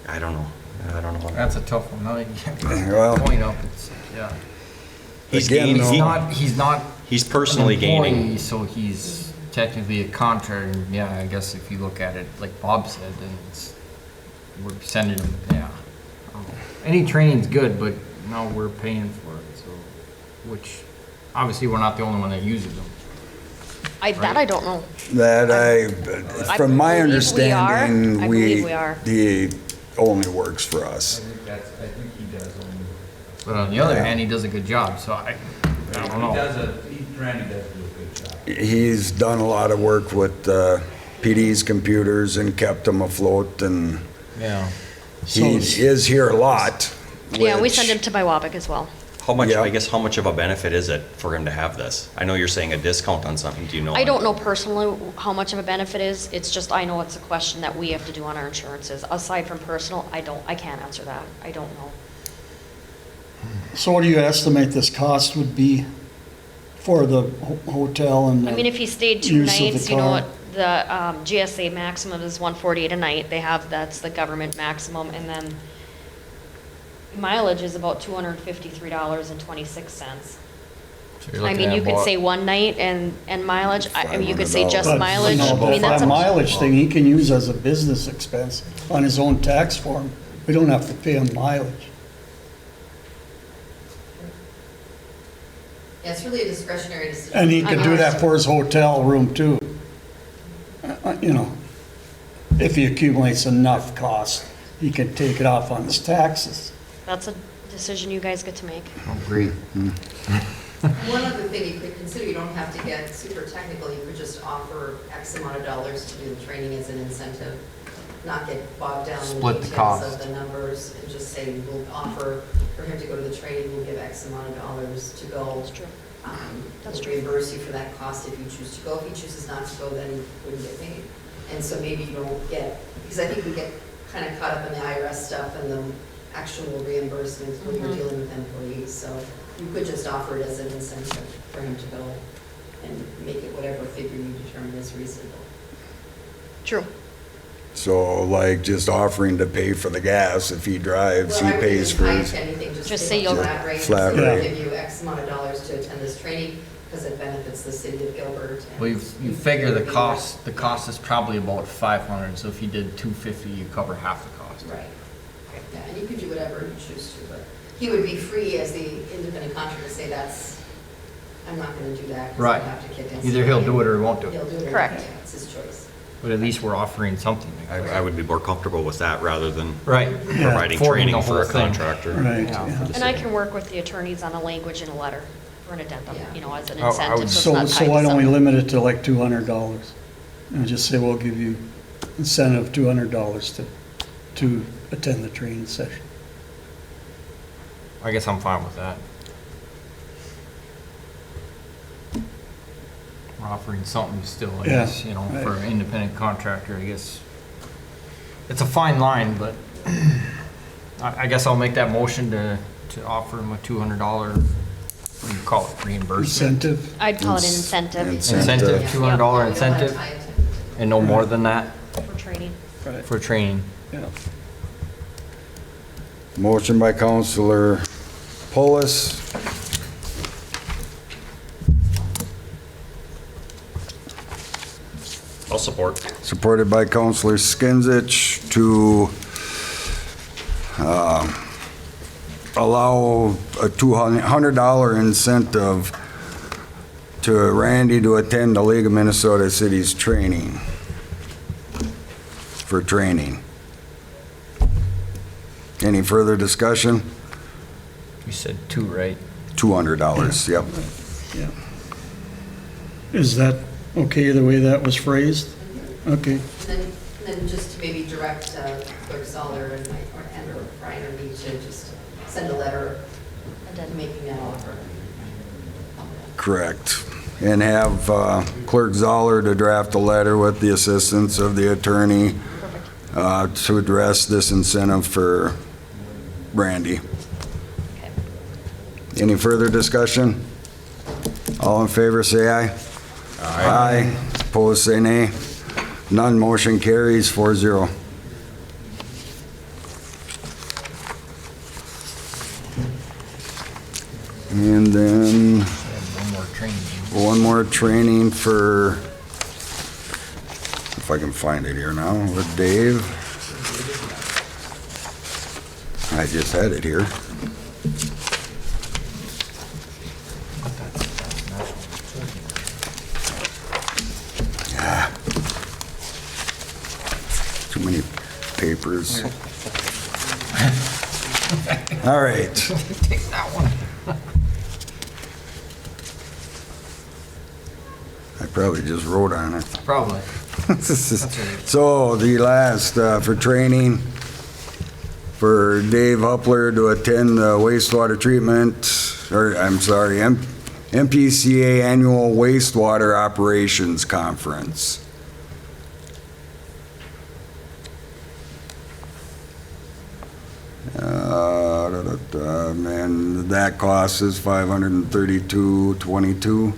I don't know. That's a tough one. No, Well- point up, it's, yeah. He's Again, gaining, though- He's not he's personally an employee, gaining. so he's technically a contractor, and yeah, I guess if you look at it, like Bob said, then it's, we're sending him, yeah. I don't know. Any training's good, but now we're paying for it, so, which, obviously, we're not the only one that uses them. That I don't know. That I from my believe we understanding, are. I believe we are. he only works for us. I think he does only. But on the other Yeah. hand, he does a good job, so I don't know. Randy does do a good job. He's done a lot of work with PD's computers and kept them afloat, and Yeah. he is here a lot. Yeah, we which- send him to Biwabic as well. How much, Yeah. I guess, how much of a benefit is it for him to have this? I know you're saying a discount on something, do you know? I don't know personally how much of a benefit is. It's just, I know it's a question that we have to do on our insurances. Aside from personal, I can't answer that. I don't know. So what do you estimate this cost would be for the hotel and I mean, if he stayed 2 use of the nights, you know, car? what the GSA maximum is 148 a night. They have, that's the government maximum, and then mileage is about $253.26. So you're I looking mean, at you could about- say one night and mileage, I mean, you could say just But, mileage. no, I but mean, that's that a, mileage thing, he can use as a business expense on his own tax form. We don't have to pay him mileage. Yeah, it's really a discretionary decision. And he could do that for his hotel room too. You know, if he accumulates enough cost, he can take it off on his taxes. that's a decision you guys get to make. Agree. One other thing you could consider, you don't have to get super technical, you could just offer X amount of dollars to do the training as an incentive, not get bogged down in the Split the details cost. of the numbers, and just say, we'll offer for him to go to the training, we'll give X amount of dollars to go. That's true. That's We'll true. reimburse you for that cost if you choose to go. If he chooses not to go, then he wouldn't get paid. And so maybe you don't get, because I think we get kind of caught up in the IRS stuff and the actual reimbursements when you're Mhm. dealing with employees. So you could just offer it as an incentive for him to go and make it whatever figure you determine is reasonable. True. So like just offering to pay for the gas if he drives, Well, he I wouldn't pays for tie it his. to anything, Just just say say you'll- flat rate. Flat Say we'll rate. give you X amount of dollars to attend this training because it benefits the city of Gilbert. and Well, you figure the cost is Yeah. probably about 500, so if you did 250, you cover half the cost. Right. Yeah, and you could do whatever you choose to, but he would be free as the independent contractor to say I'm not gonna do that because I Right. have to kick in. Either he'll do it or he won't do He'll it. do it. or Correct. not. Yeah, it's his choice. But at least we're offering something. I would be more comfortable with that rather than Right. providing Forwarding training the for a whole thing. contractor. Right, Yeah. yeah. And I can work with the attorneys on a language in a letter for an addendum, Yeah. you know, as an I would- incentive, so it's So, not so tied why to don't we something. limit it to like $200? And just say, we'll give you incentive $200 to attend the training session. I guess I'm fine with that. We're offering something still, I Yeah, guess, you know, for an independent contractor, I guess. It's a fine line, but I guess I'll make that motion to offer him a $200, what do you call it, reimbursement? Incentive? I'd call it an incentive Incentive, Yeah. $200 Yeah, we don't wanna incentive, tie it to- and no more than that for training. Right, for training. yeah. Motion by Counselor Polis. I'll support. Supported by Counselor Skinsich to allow a $200 incentive to Randy to attend the League of Minnesota Cities training, for training. Any further discussion? You said 2, right? $200, yep. Yeah. Is that okay, the way that was phrased? Okay. And then just to maybe direct Clerk Zoller and or Brian or me to just send a letter making that offer. Correct. And have Clerk Zoller to draft a letter with the assistance of the attorney to address this incentive for Brandy. Okay. Any further discussion? All in favor, say aye. Aye. Opposed, say nay. None, motion carries 4-0. And then One more training. one more training for, if I can find it here now, with Dave. I just had it here. Ah. Too many papers. All right. Take that one. I probably just wrote on it. Probably. So the last, for training, for Dave Huppler to attend the wastewater treatment, or I'm sorry, MPCA Annual Wastewater Operations Conference. And that cost is $532.22.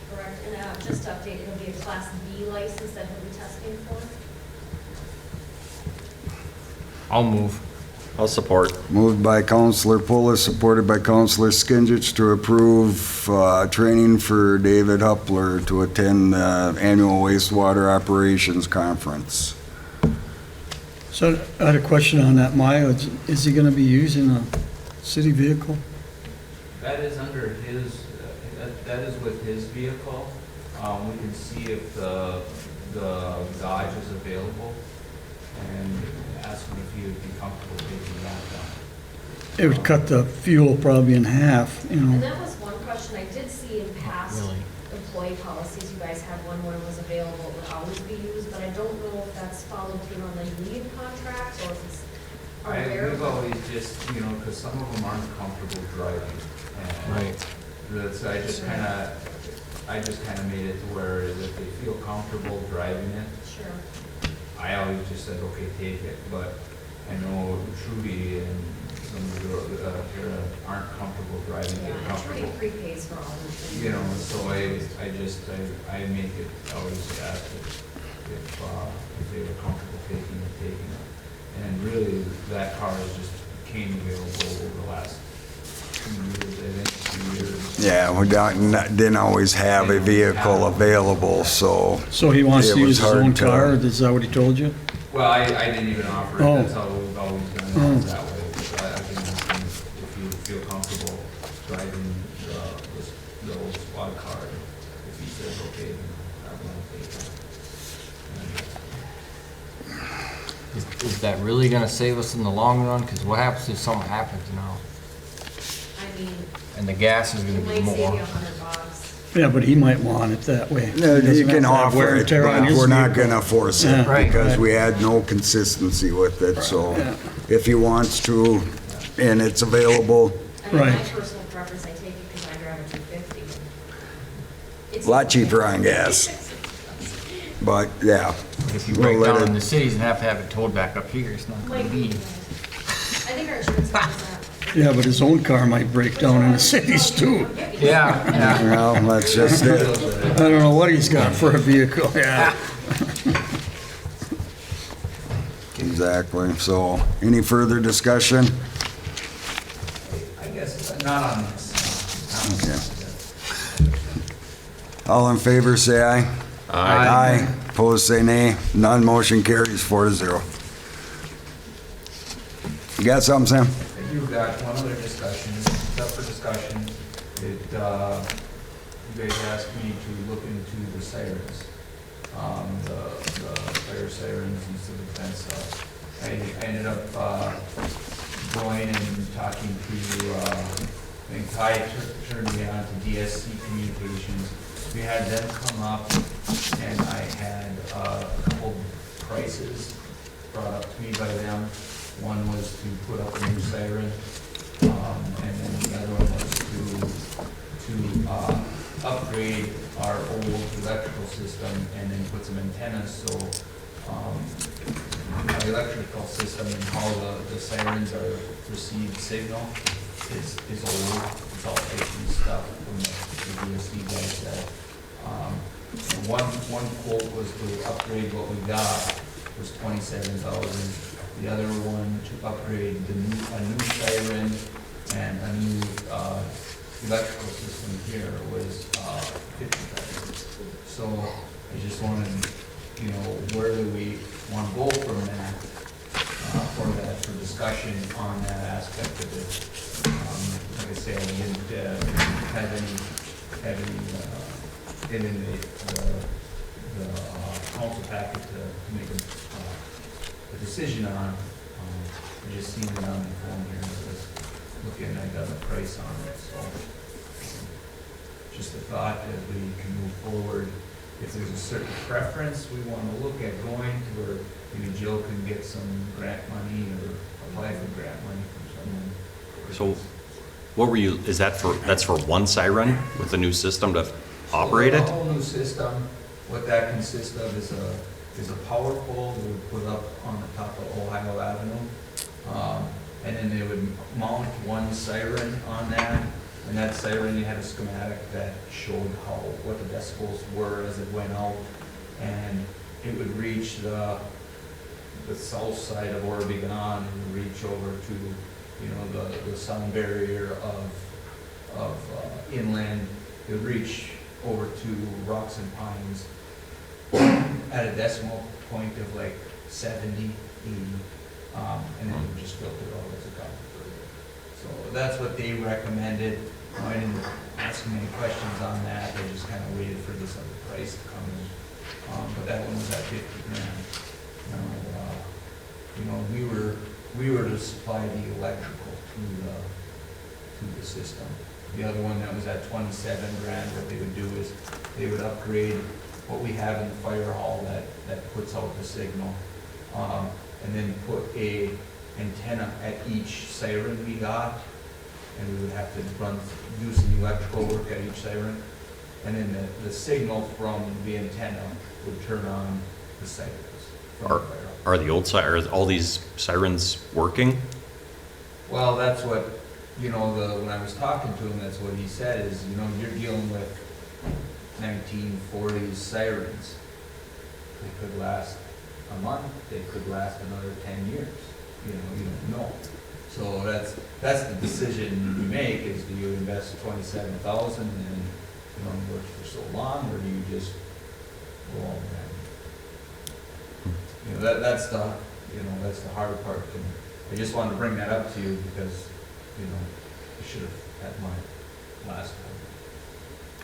Correct, and just to update, it'll be a Class B license that he'll be testing for. I'll move. I'll support. Moved by Counselor Pulis, supported by Counselor Skinsich to approve training for David Huppler to attend the annual wastewater operations conference. So I had a question on that mileage. Is he gonna be using a city vehicle? That is under his, that is with his vehicle. We can see if the Dodge is available and ask him if he would be comfortable taking that down. It would cut the fuel probably in half, you And know. that was one question I did see in past Really? employee policies, you guys had one where it was available, it would always be used, but I don't know if that's followed through on the union contract or if it's unfair. We've always just, because some of them aren't comfortable driving. And that's, I just kind of made it to where if they feel comfortable driving it, Sure. I always just said, okay, take it. But I know Trudy and some of the girls here aren't comfortable driving, Yeah, get and comfortable. Trudy prepays for all of them. So I make it, always ask if they were comfortable taking it. And really, that car has just became available over the last 2 years, I think, 2 years. Yeah, we didn't always have a vehicle available, so So he wants It to was use his hard own to- car, is that what he told you? Well, I didn't even offer it, Oh. that's how we've always done it, Oh. that way. But I can ask him if you feel comfortable driving the old squad car, if he says, okay, then I want to take it. Is that really gonna save us in the long run? Because what happens if something happens now? I mean, And the gas is gonna it be might save you more. $100. Yeah, but he might want it that way. He you doesn't have can to have wear offer and it, tear on but his we're not vehicle. gonna force it Yeah. Right. because we had no consistency with it, so Yeah. if he wants to and it's available, I mean, my Right. personal preference, I take it because I drive a 250. It's a lot cheaper on gas. But yeah, If you We'll break let down it- in the cities and have to have it towed back up here, it's not gonna Might be. be. I think our insurance covers that. Yeah, but his own car might break down in the cities too. Yeah, yeah. well, that's just it. I don't know what he's got for a vehicle, yeah. Exactly. So, any further discussion? I guess, not on this. Okay. All in favor, say aye. Aye. Opposed, say nay. None, motion carries 4-0. You got something, Sam? I do got one other discussion, it's up for discussion. You guys asked me to look into the sirens, the fire sirens and civil defense stuff. I ended up going and talking to, I think Ty turned me on to DSC Communications. We had them come up and I had a couple prices brought up to me by them. One was to put up a new siren, and then the other one was to upgrade our old electrical system and then put some antennas so our electrical system and how the sirens are received signal is old. It's all icky stuff from the DSC guys said. And one quote was to upgrade what we got was $27,000. The other one to upgrade a new siren and a new electrical system here was $50,000. So I just wanted, where do we want to go from that, for discussion on that aspect of it. Like I say, I didn't have any in the council packet to make a decision on. I just seen it on the phone here, I was looking, I got a price on it, so. Just a thought as we can move forward, if there's a certain preference we want to look at going to, where maybe Jill can get some grant money or apply for grant money from someone. So what were you, that's for one siren with a new system to operate So it? the whole new system, what that consists of is a power pole that would put up on the top of Ohio Avenue. And then they would mount one siren on that. And that siren, you had a schematic that showed what the decibels were as it went out. And it would reach the south side of Oregon and reach over to, the sound barrier of inland. It would reach over to Rocks and Pines at a decimal point of like 70, 80, and then it would just filter out as it got further. So that's what they recommended. I didn't ask them any questions on that. I just kind of waited for this other price to come in. But that one was at $50,000. We were to supply the electrical to the system. The other one that was at $27,000, what they would do is they would upgrade what we have in the fire hall that puts out the signal, and then put a antenna at each siren we got, and we would have to do some electrical work at each siren, and then the signal from the antenna would turn on the sirens from the fire hall. Are the old are all these sirens working? Well, that's what, when I was talking to him, that's what he said is, you're dealing with 1940s sirens. They could last a month, they could last another 10 years, you don't know. So that's the decision you make, is do you invest $27,000 and work for so long, or do you just go on that? That's the hard part. And I just wanted to bring that up to you because, I should have had my last one.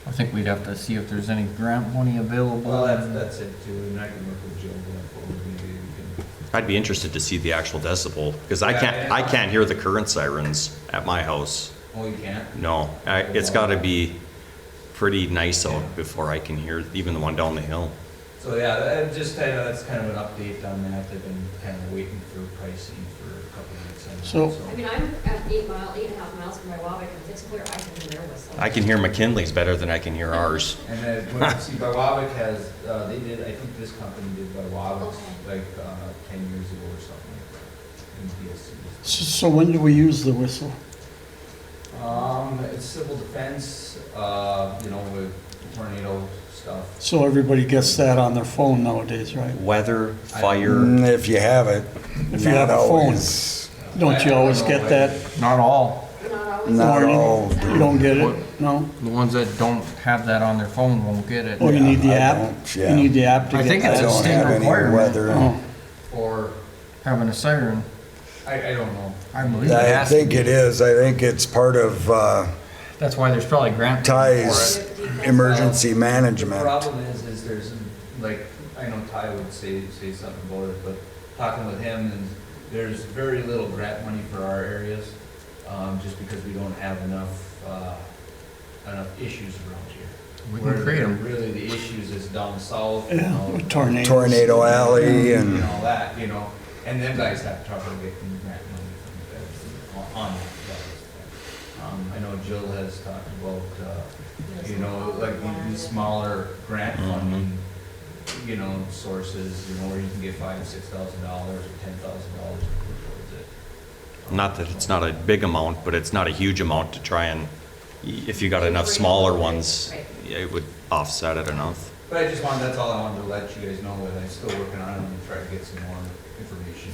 I think we'd have to see if there's any grant money available. Well, that's it too, and I can work with Jill going forward, maybe we can. I'd be interested to see the actual decibel, because I can't hear the current sirens at my house. Oh, you can't? No, it's gotta be pretty nice out before I can hear even the one down the hill. So yeah, that's kind of an update on that. I've been kind of waiting for pricing for a couple of weeks. I mean, I'm at 8.5 miles from my Waback, and if it's clear, I can hear their whistle. I can hear McKinley's better than I can hear ours. And then, see, Waback has, I think this company did Waback like 10 years ago or something like that, in DSC. So when do we use the whistle? It's civil defense, with tornado stuff. So everybody gets that on their phone nowadays, right? Weather, fire. If you have it. If you have a phone. Don't you always get that? Not all. Not always. Not all. You don't get it? No? The ones that don't have that on their phone won't get it. Oh, you need the I app? don't, yeah. You need the app to I get think that? it's a Don't state have any requirement. weather. Oh. Or, Having a siren, I don't know. I believe it I has to think be. it is. I think it's part of That's why there's probably grant money for Ty's it. emergency The management. problem is there's, like, I know Ty would say something about it, but talking with him, and there's very little grant money for our areas, just because we don't have enough issues around here. We can create them. Really, the issues is down south, Yeah, with tornadoes. Tornado Alley and and all that, and them guys have trouble getting grant money from the feds on that. I know Jill has talked about, like these smaller grant funding, you know, sources, you know, where you can get $5,000, $6,000 or $10,000 towards it. Not that it's not a big amount, but it's not a huge amount to try and, if you got enough smaller ones, Right. yeah, it would offset it enough. But I just wanted, that's all I wanted to let you guys know, that I'm still working on it and try to get some more information.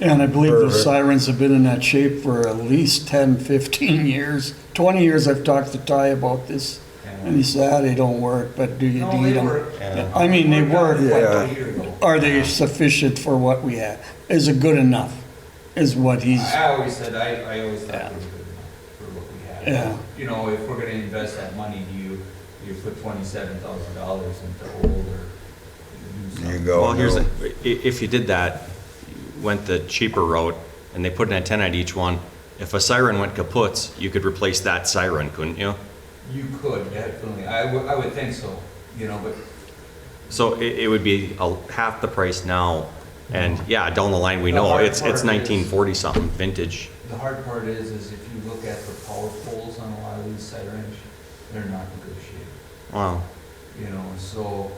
And I believe those Perfect. sirens have been in that shape for at least 10, 15 years. 20 years I've talked to Ty about this, and he said, "Ah, they don't work, but do you No, need they them?" work. I mean, they work, Like Yeah. a year ago. Are they sufficient for what we have? Is it good enough, is what he's, I always said, I always thought it was good enough for what we had. Yeah. You know, if we're gonna invest that money, do you put $27,000 into old or do There you something? go. Well, here's, if you did that, went the cheaper route, and they put an antenna at each one, if a siren went kaput, you could replace that siren, couldn't you? You could, definitely. I would think so, you know, but So it would be half the price now, and yeah, down the line, we The know, hard it's part is- 1940 something vintage. the hard part is if you look at the power poles on a lot of these sirens, they're not in good shape. Wow. You know, so,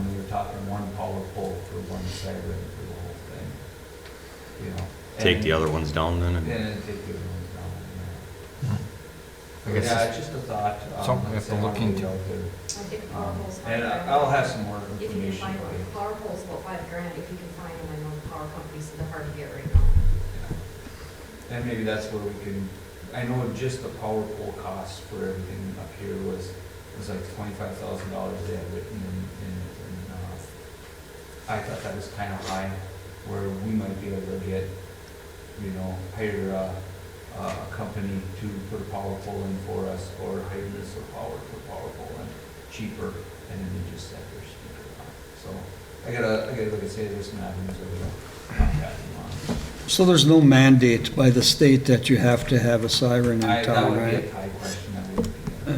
we were talking one power pole for one siren for the whole thing, you know. Take And- the other ones down then, And and then take the other ones down, I yeah. guess Yeah, it's it's just a thought. something we have to look into. I think power poles. And I'll have some more If you can information find for one, you. power poles about $5,000, if you can find them, I know the power companies, they're hard to get right now. And maybe that's where we can, I know just the power pole cost for everything up here was like $25,000 they had written in it, and, I thought that was kind of high, where we might be able to get, you know, hire a company to put a power pole in for us, or hire this power pole in cheaper, and then they just set their speaker on. So, I gotta, like I say, there's some avenues that we're contacting on. so there's no mandate by the state that you have to have a siren in That town, would be a right? high question, that would be, Yeah.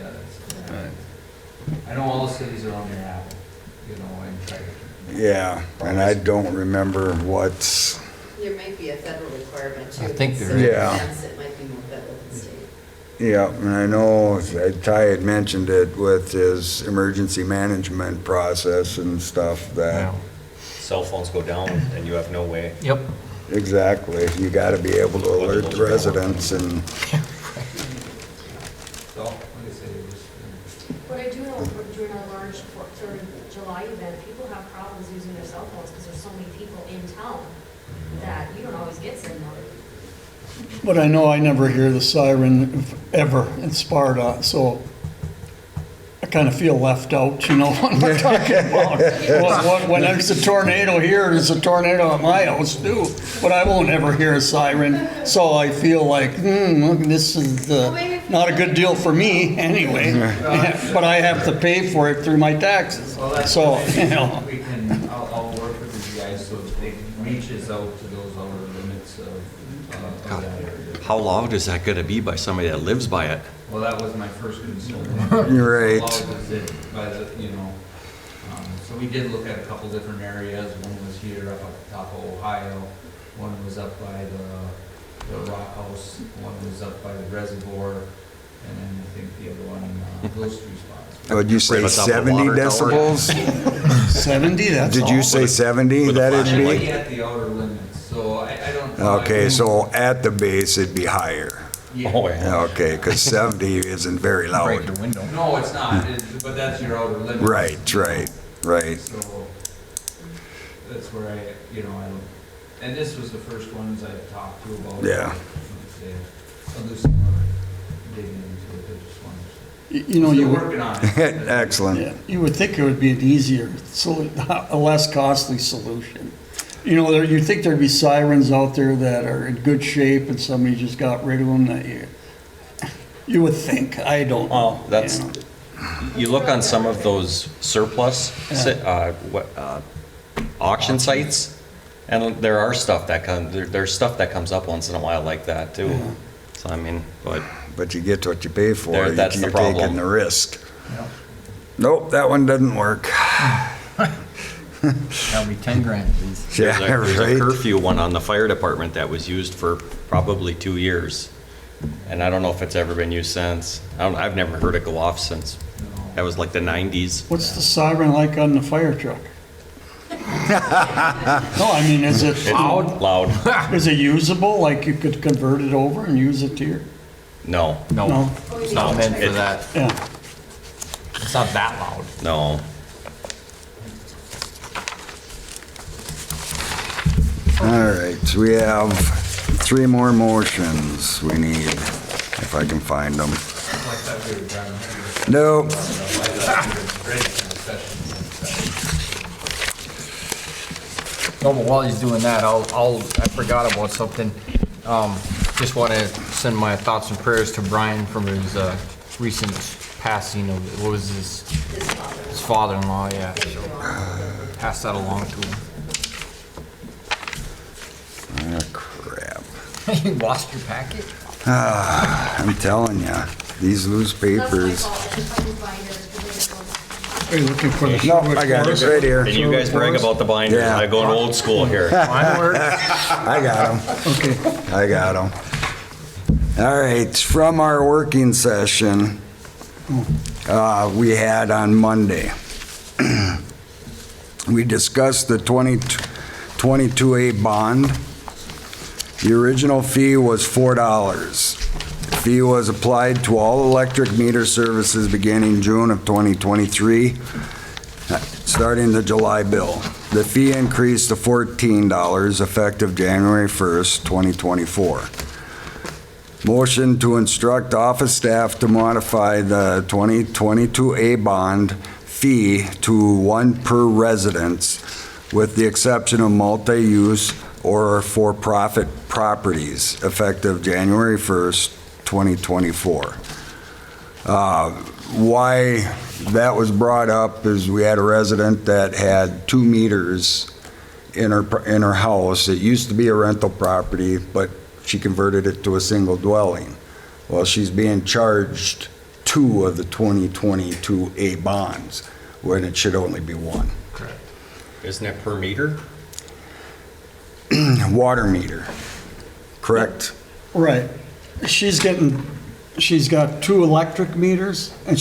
yeah, that's, Right. I know all the cities are on their apple, you know, and try to. Yeah, and I don't remember what's, There might be a federal requirement too. I think there Certain is. Yeah. events, it might be more federal than state. yeah, and I know Ty had mentioned it with his emergency management process and stuff that, cell phones go down, and you have no way. Yep. exactly, you gotta be able to alert the residents and, So, like I said, it was, But I do know during our large 4th of July event, people have problems using their cell phones because there's so many people in town that you don't always get signal. But I know I never hear the siren ever in Sparta, so I kind of feel left out, you know, when we're talking about, when there's a tornado here, there's a tornado at my house too, but I won't ever hear a siren, so I feel like, this is not a good deal for me anyway, but I have to pay for it through my taxes, well, that's. so, you know. We can, I'll work with you guys so it reaches out to those outer limits of that area. How loud is that gonna be by somebody that lives by it? Well, that was my first concern. You're right. How loud is it by the, you know, so we did look at a couple different areas. One was here up at the top of Ohio, one was up by the Rock House, one was up by the reservoir, and then I think the other one, those three spots. would you say Right on top of the 70 water tower. decibels? 70, that's Did you all. say 70 with a that'd flashlight. be? At the outer limits, so I don't. Okay, so at the base it'd be higher. Yeah. Oh, yeah. Okay, because 70 isn't very Break your loud. window. No, it's not, but that's your outer limit. Right, right. So, that's where I, you know, I don't, and this was the first ones I've talked to about. Yeah. I'll do some more digging into it, I just wanted to. You know, Still you would, working on it. Excellent. yeah, you would think it would be an easier, a less costly solution. You know, you think there'd be sirens out there that are in good shape and somebody just got rid of them that you would think, I don't know. Well, that's, you know. you look on some of those surplus, auction sites, and there are stuff that there's stuff that comes up once in a while like that too. So I mean, But you get what you pay for. There, that's the You're problem. taking the risk. Yeah. Nope, that one doesn't work. That'll be 10 grand, please. Yeah, there's a right. curfew one on the fire department that was used for probably 2 years. And I don't know if it's ever been used since. I've never heard it go off since. No. That was like the 90s. What's the siren like on the fire truck? No, I mean, is it Loud. Is it usable? Like you could convert it over and use it here? No, No, No? it's not meant for that. Yeah. It's not that loud. no. All right, so we have 3 more motions we need, if I can find them. No. No, but while he's doing that, I forgot about something. Just want to send my thoughts and prayers to Brian from his recent passing of, what was his father-in-law, yeah. So, pass that along to him. Ah, crap. You lost your packet? I'm telling you, these loose That's my papers. fault, I just find binders, because Are you looking for the? No, I got it right here. And you guys brag about the binders. Yeah. I go to old school here. Mine works. I got them. Okay. I got them. All right, from our working session we had on Monday, we discussed the 2022A bond. The original fee was $4. The fee was applied to all electric meter services beginning June of 2023, starting the July bill. The fee increased to $14 effective January 1st, 2024. Motion to instruct office staff to modify the 2022A bond fee to 1 per residence, with the exception of multi-use or for-profit properties, effective January 1st, 2024. Why that was brought up is we had a resident that had 2 meters in her house. It used to be a rental property, but she converted it to a single dwelling. Well, she's being charged 2 of the 2022A bonds, when it should only be 1. Isn't it per meter? Water meter, correct? Right. She's got 2 electric meters, and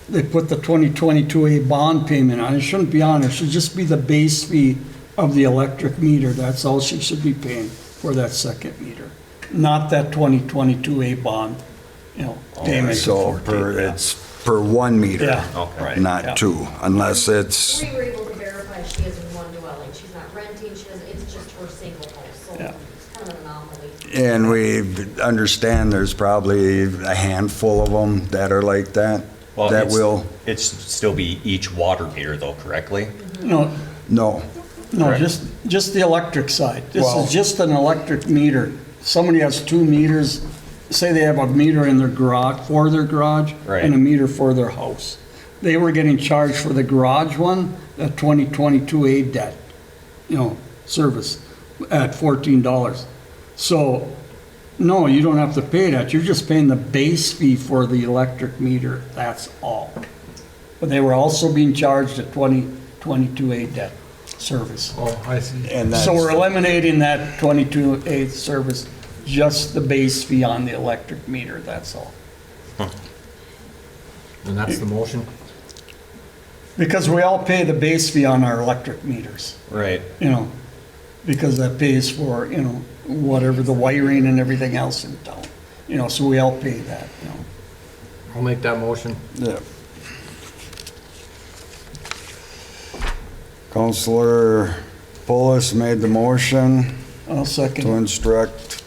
they put the 2022A bond payment on. It shouldn't be on her, it should just be the base fee of the electric meter. That's all she should be paying for that second meter, not that 2022A bond, payment. So it's per 1 meter. Yeah. Okay. Right, Not yeah. 2, unless it's, we were able to verify she is in 1 dwelling, she's not renting, it's just her single house, so Yeah. it's kind of an anomaly. and we understand there's probably a handful of them that are like that, Well, that it's- will, It's still be each water meter though, correctly? No, no. no, just the electric side. This Well- is just an electric meter. Somebody has 2 meters, say they have a meter in their garage, for their garage, Right. and a meter for their house. They were getting charged for the garage one, that 2022A debt, service at $14. So, no, you don't have to pay that. You're just paying the base fee for the electric meter, that's all. But they were also being charged a 2022A debt service. Oh, I see. And that's, So we're eliminating that 22A service, just the base fee on the electric meter, that's all. And that's the motion? Because we all pay the base fee on our electric meters, Right. because that pays for, whatever the wiring and everything else in town. So we all pay that, I'll make that motion. yeah. Counselor Polis made the motion I'll second to it. instruct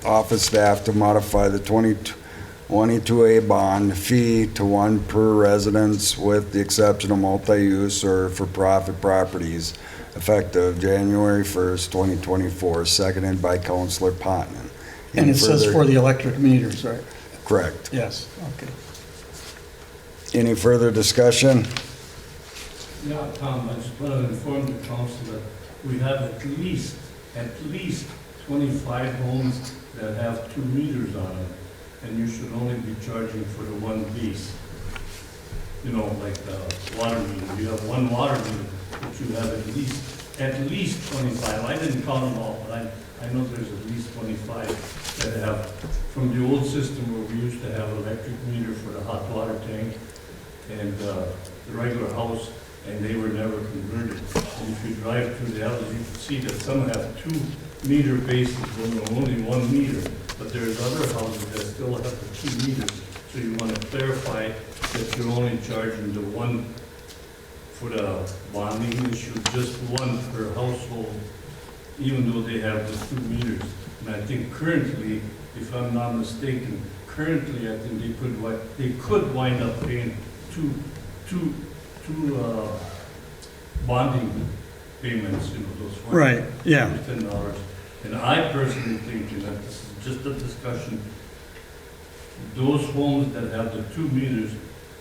office staff to modify the 2022A bond fee to 1 per residence, with the exception of multi-use or for-profit properties, effective January 1st, 2024, seconded by Counselor Potenon. And it says for the electric meters, right? Correct. Yes, okay. Any further discussion? Yeah, Tom, I just want to inform the council that we have at least 25 homes that have 2 meters on them, and you should only be charging for the 1 piece. Like the water meter, you have 1 water meter, but you have at least at least 25, I didn't count them all, but I know there's at least 25 that have, from the old system where we used to have electric meter for the hot water tank and the regular house, and they were never converted. And if you drive through the houses, you can see that some have 2 meter bases, when only 1 meter, but there's other houses that still have the 2 meters. So you want to clarify that you're only charging the one for the bonding issue, just one per household, even though they have the 2 meters. And I think currently, if I'm not mistaken, currently I think they could wind up paying two bonding payments, those $40, Right, yeah. $10. And I personally think, and this is just a discussion, those homes that have the 2 meters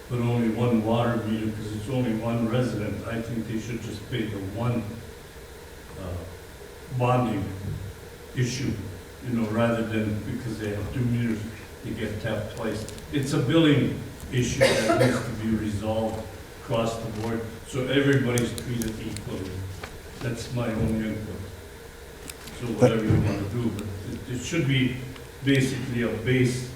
but only 1 water meter, because it's only 1 resident, I think they should just pay the 1 bonding issue, rather than because they have 2 meters, they get tapped twice. It's a billing issue that needs to be resolved across the board, so everybody's treated equally. That's my only input. So whatever you want to do, but it should be basically a base,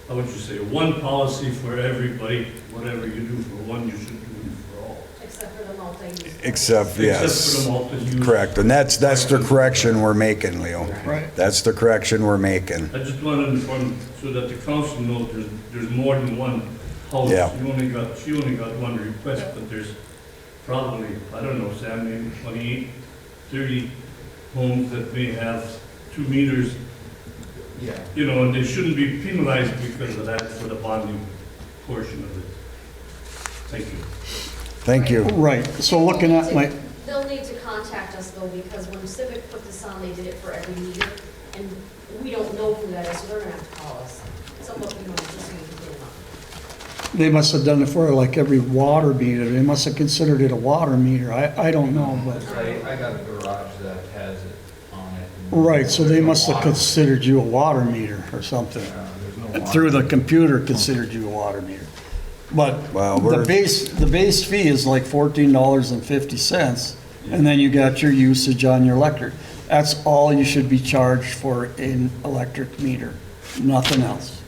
how would you say, 1 policy for everybody. Whatever you do for one, you should do it for all. Except for the multi-use. Except, yes. Except for the multi-use. Correct, and that's the correction we're making, Leo. Right. That's the correction we're making. I just want to inform, so that the council knows there's more than 1 house. Yeah. She only got 1 request, but there's probably, I don't know, Sam, maybe 28, 30 homes that may have 2 meters, Yeah. and they shouldn't be penalized because of that for the bonding portion of it. Thank you. Thank you. Right, so looking at my, They'll need to contact us though, because when Civic put this on, they did it for every meter, and we don't know who that is, so they're gonna have to call us. So, just so you can get them up. they must have done it for like every water meter. They must have considered it a water meter. I don't know, but, I got a garage that has it on it. right, so they must have considered you a water meter or something. There's no water. Through the computer considered you a water meter. But Well, the we're- base fee is like $14.50, and then you got your usage on your electric. That's all you should be charged for an electric meter, nothing else.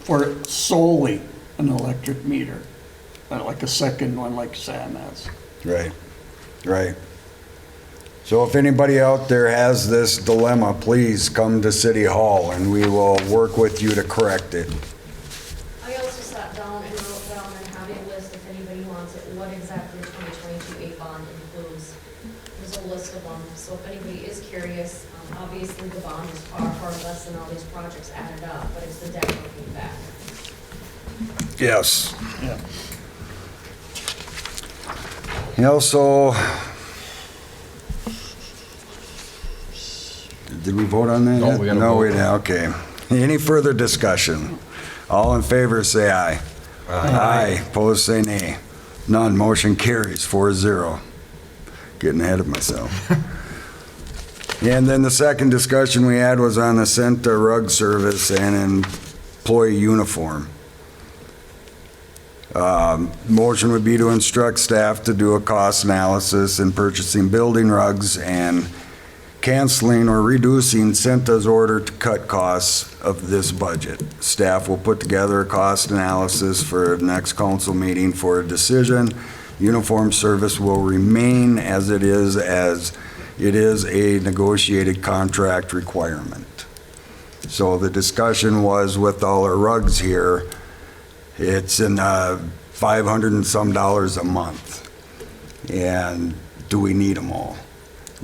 For solely an electric meter, not like a second one like Sam has. Right, right. So if anybody out there has this dilemma, please come to City Hall and we will work with you to correct it. I also sat down and wrote down and have a list, if anybody wants it, what exactly the 2022 A bond includes. There's a list of them, so if anybody is curious, obviously the bond is far, far less than all these projects added up, but it's the debt looking back. Yes. Yeah. Also, did we vote on that No, yet? we gotta No, vote. we didn't, okay. Any further discussion? All in favor, say aye. Aye. Opposed, say nay. None, motion carries 4-0. Getting ahead of myself. And then the second discussion we had was on the Senta rug service and employee uniform. Motion would be to instruct staff to do a cost analysis in purchasing building rugs and canceling or reducing Senta's order to cut costs of this budget. Staff will put together a cost analysis for the next council meeting for a decision. Uniform service will remain as it is a negotiated contract requirement. So the discussion was with all our rugs here, it's in $500 and some a month. And do we need them all?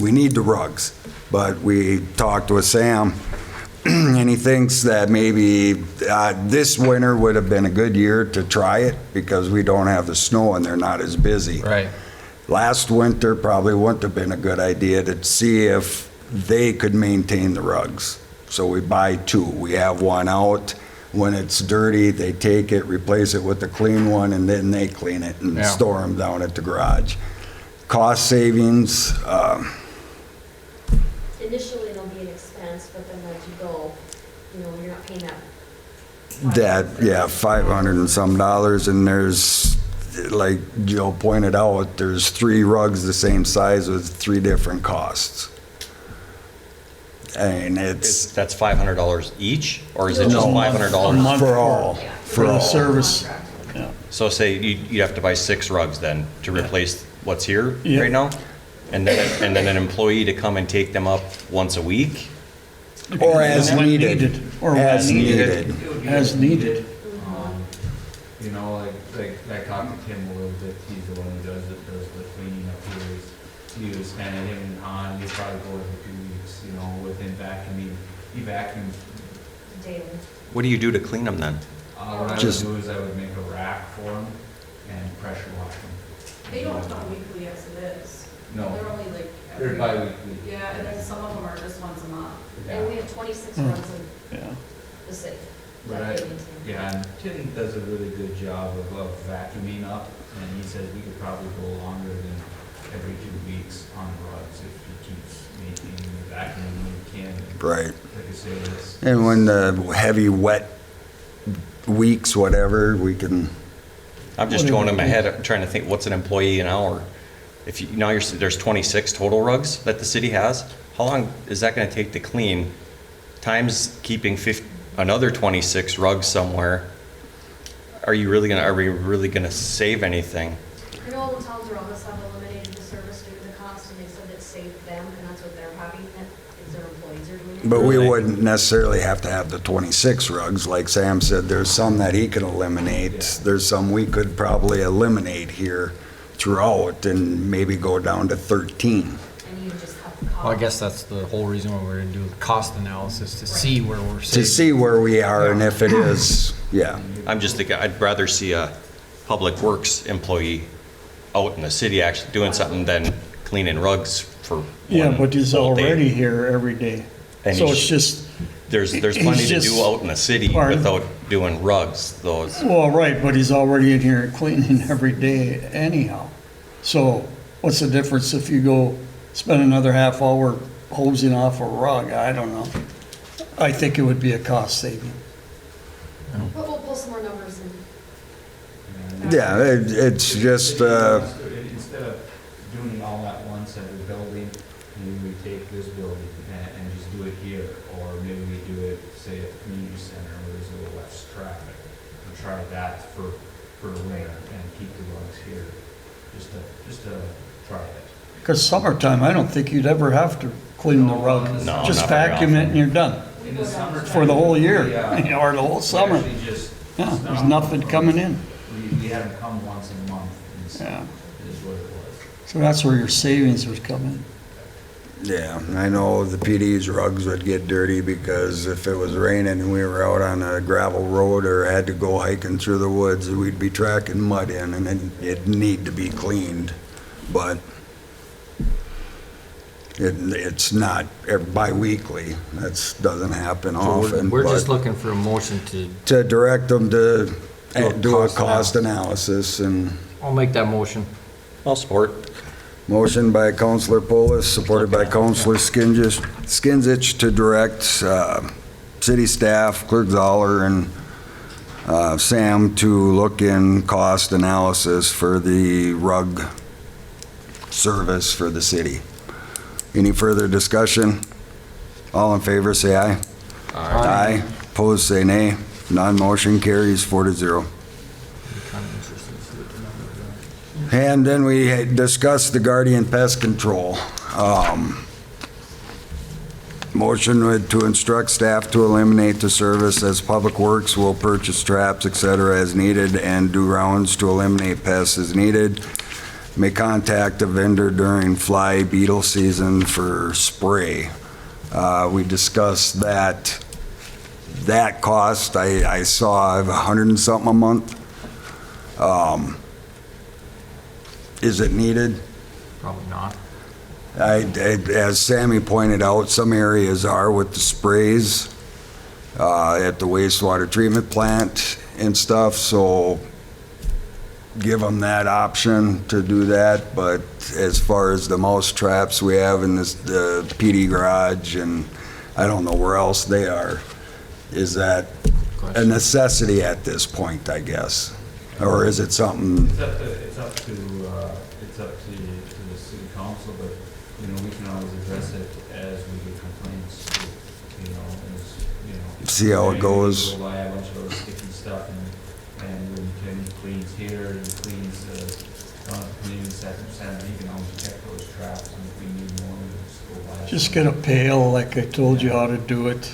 We need the rugs, but we talked with Sam, and he thinks that maybe this winter would have been a good year to try it because we don't have the snow and they're not as busy. Right. Last winter probably wouldn't have been a good idea to see if they could maintain the rugs. So we buy 2. We have one out. When it's dirty, they take it, replace it with the clean one, and then they clean it and Yeah. store them down at the garage. Cost savings, Initially, there'll be an expense, but then as you go, you're not paying that. yeah, $500 and some, and there's like Jill pointed out, there's 3 rugs the same size with 3 different costs. And That's $500 each, or is it just No, $500? a month for all. For the service. So say you'd have to buy 6 rugs then to replace what's here Yeah. right now? And then an employee to come and take them up once a week? Or as When needed. Or when As needed. needed. As needed. You know, like I talked to Tim a little bit, he's the one who does the cleaning up here. He was kind of him and Han, he'd probably go every 2 weeks, you know, with him vacuuming. He vacuums. Daily. What do you do to clean them then? What I would Just- do is I would make a rack for him and pressure wash them. They don't come weekly as it is. No. They're only like They're every, bi-weekly. yeah, and then some of them are just once a month. And we have 26 rugs in Yeah. the city. But that I, they maintain. yeah, and Tim does a really good job of vacuuming up, and he says we could probably go longer than every 2 weeks on rugs if he keeps making the vacuuming when he can. Right. Like I say, it's. And when the heavy, wet weeks, whatever, we can, I'm just going in my head, I'm trying to think, what's an employee an hour? If you, now there's 26 total rugs that the city has, how long is that gonna take to clean? Times keeping another 26 rugs somewhere, are we really gonna save anything? I know all the towns around us have eliminated the service due to the cost, and they said it saved them, and that's what they're having, is their employees are doing it. but we Really? wouldn't necessarily have to have the 26 rugs. Like Sam said, there's some that he can eliminate. There's some we could probably eliminate here throughout and maybe go down to 13. And you just have the cost. Well, I guess that's the whole reason why we're gonna do the cost analysis, to see where we're saving. To see where we are and if it is, yeah. I'm just thinking, I'd rather see a public works employee out in the city actually doing something than cleaning rugs for Yeah, one but he's whole day. already here every day. And So he's- it's just, There's he's plenty to just- do out in the city Pardon? without doing rugs, those. well, right, but he's already in here cleaning every day anyhow. So what's the difference if you go spend another half hour hosing off a rug? I don't know. I think it would be a cost saving. But we'll pull some more numbers and. Yeah, it's just, Instead of doing it all at once at the building, maybe we take this building and just do it here, or maybe we do it, say, at the community center where there's a little less traffic. And try that for the winter and keep the rugs here, just to try it. Because summertime, I don't think you'd ever have to clean the rug. No, Just not very vacuum it often. and you're done. In the summertime. For the whole year, Yeah. or the whole summer. We actually just Yeah, there's stopped. nothing coming in. We had them come once a month, and so Yeah. is what it was. So that's where your savings would come in. yeah, I know the PD's rugs would get dirty because if it was raining and we were out on a gravel road or had to go hiking through the woods, we'd be tracking mud in and it'd need to be cleaned. But it's not bi-weekly. That doesn't happen So often. we're just but looking for a motion to, to direct them to do a cost cost analysis and I'll make that motion. I'll support. motion by Counselor Polis, supported by Counselor Skinsich to direct city staff, Clerk Zoller, and Sam to look in cost analysis for the rug service for the city. Any further discussion? All in favor, say aye. Aye. Opposed, say nay. Non-motion carries 4-0. And then we discussed the Guardian Pest Control. Motion to instruct staff to eliminate the service as Public Works will purchase traps, et cetera, as needed and do rounds to eliminate pests as needed. May contact a vendor during fly beetle season for spray. We discussed that cost, I saw $100 and something a month. Is it needed? Probably not. As Sammy pointed out, some areas are with the sprays at the wastewater treatment plant and stuff, so give them that option to do that. But as far as the mouse traps we have in the PD garage, and I don't know where else they are, is that a necessity at this point, I guess? Or is it something, It's up to the city council, but, you know, we can always address it as we get complaints, you know, see how it goes? Go buy a bunch of those sticky stuff and when Kenny cleans here, he cleans, cleans San, he can always check those traps and if we need more, we just go buy. Just get a pail like I told you how to do it.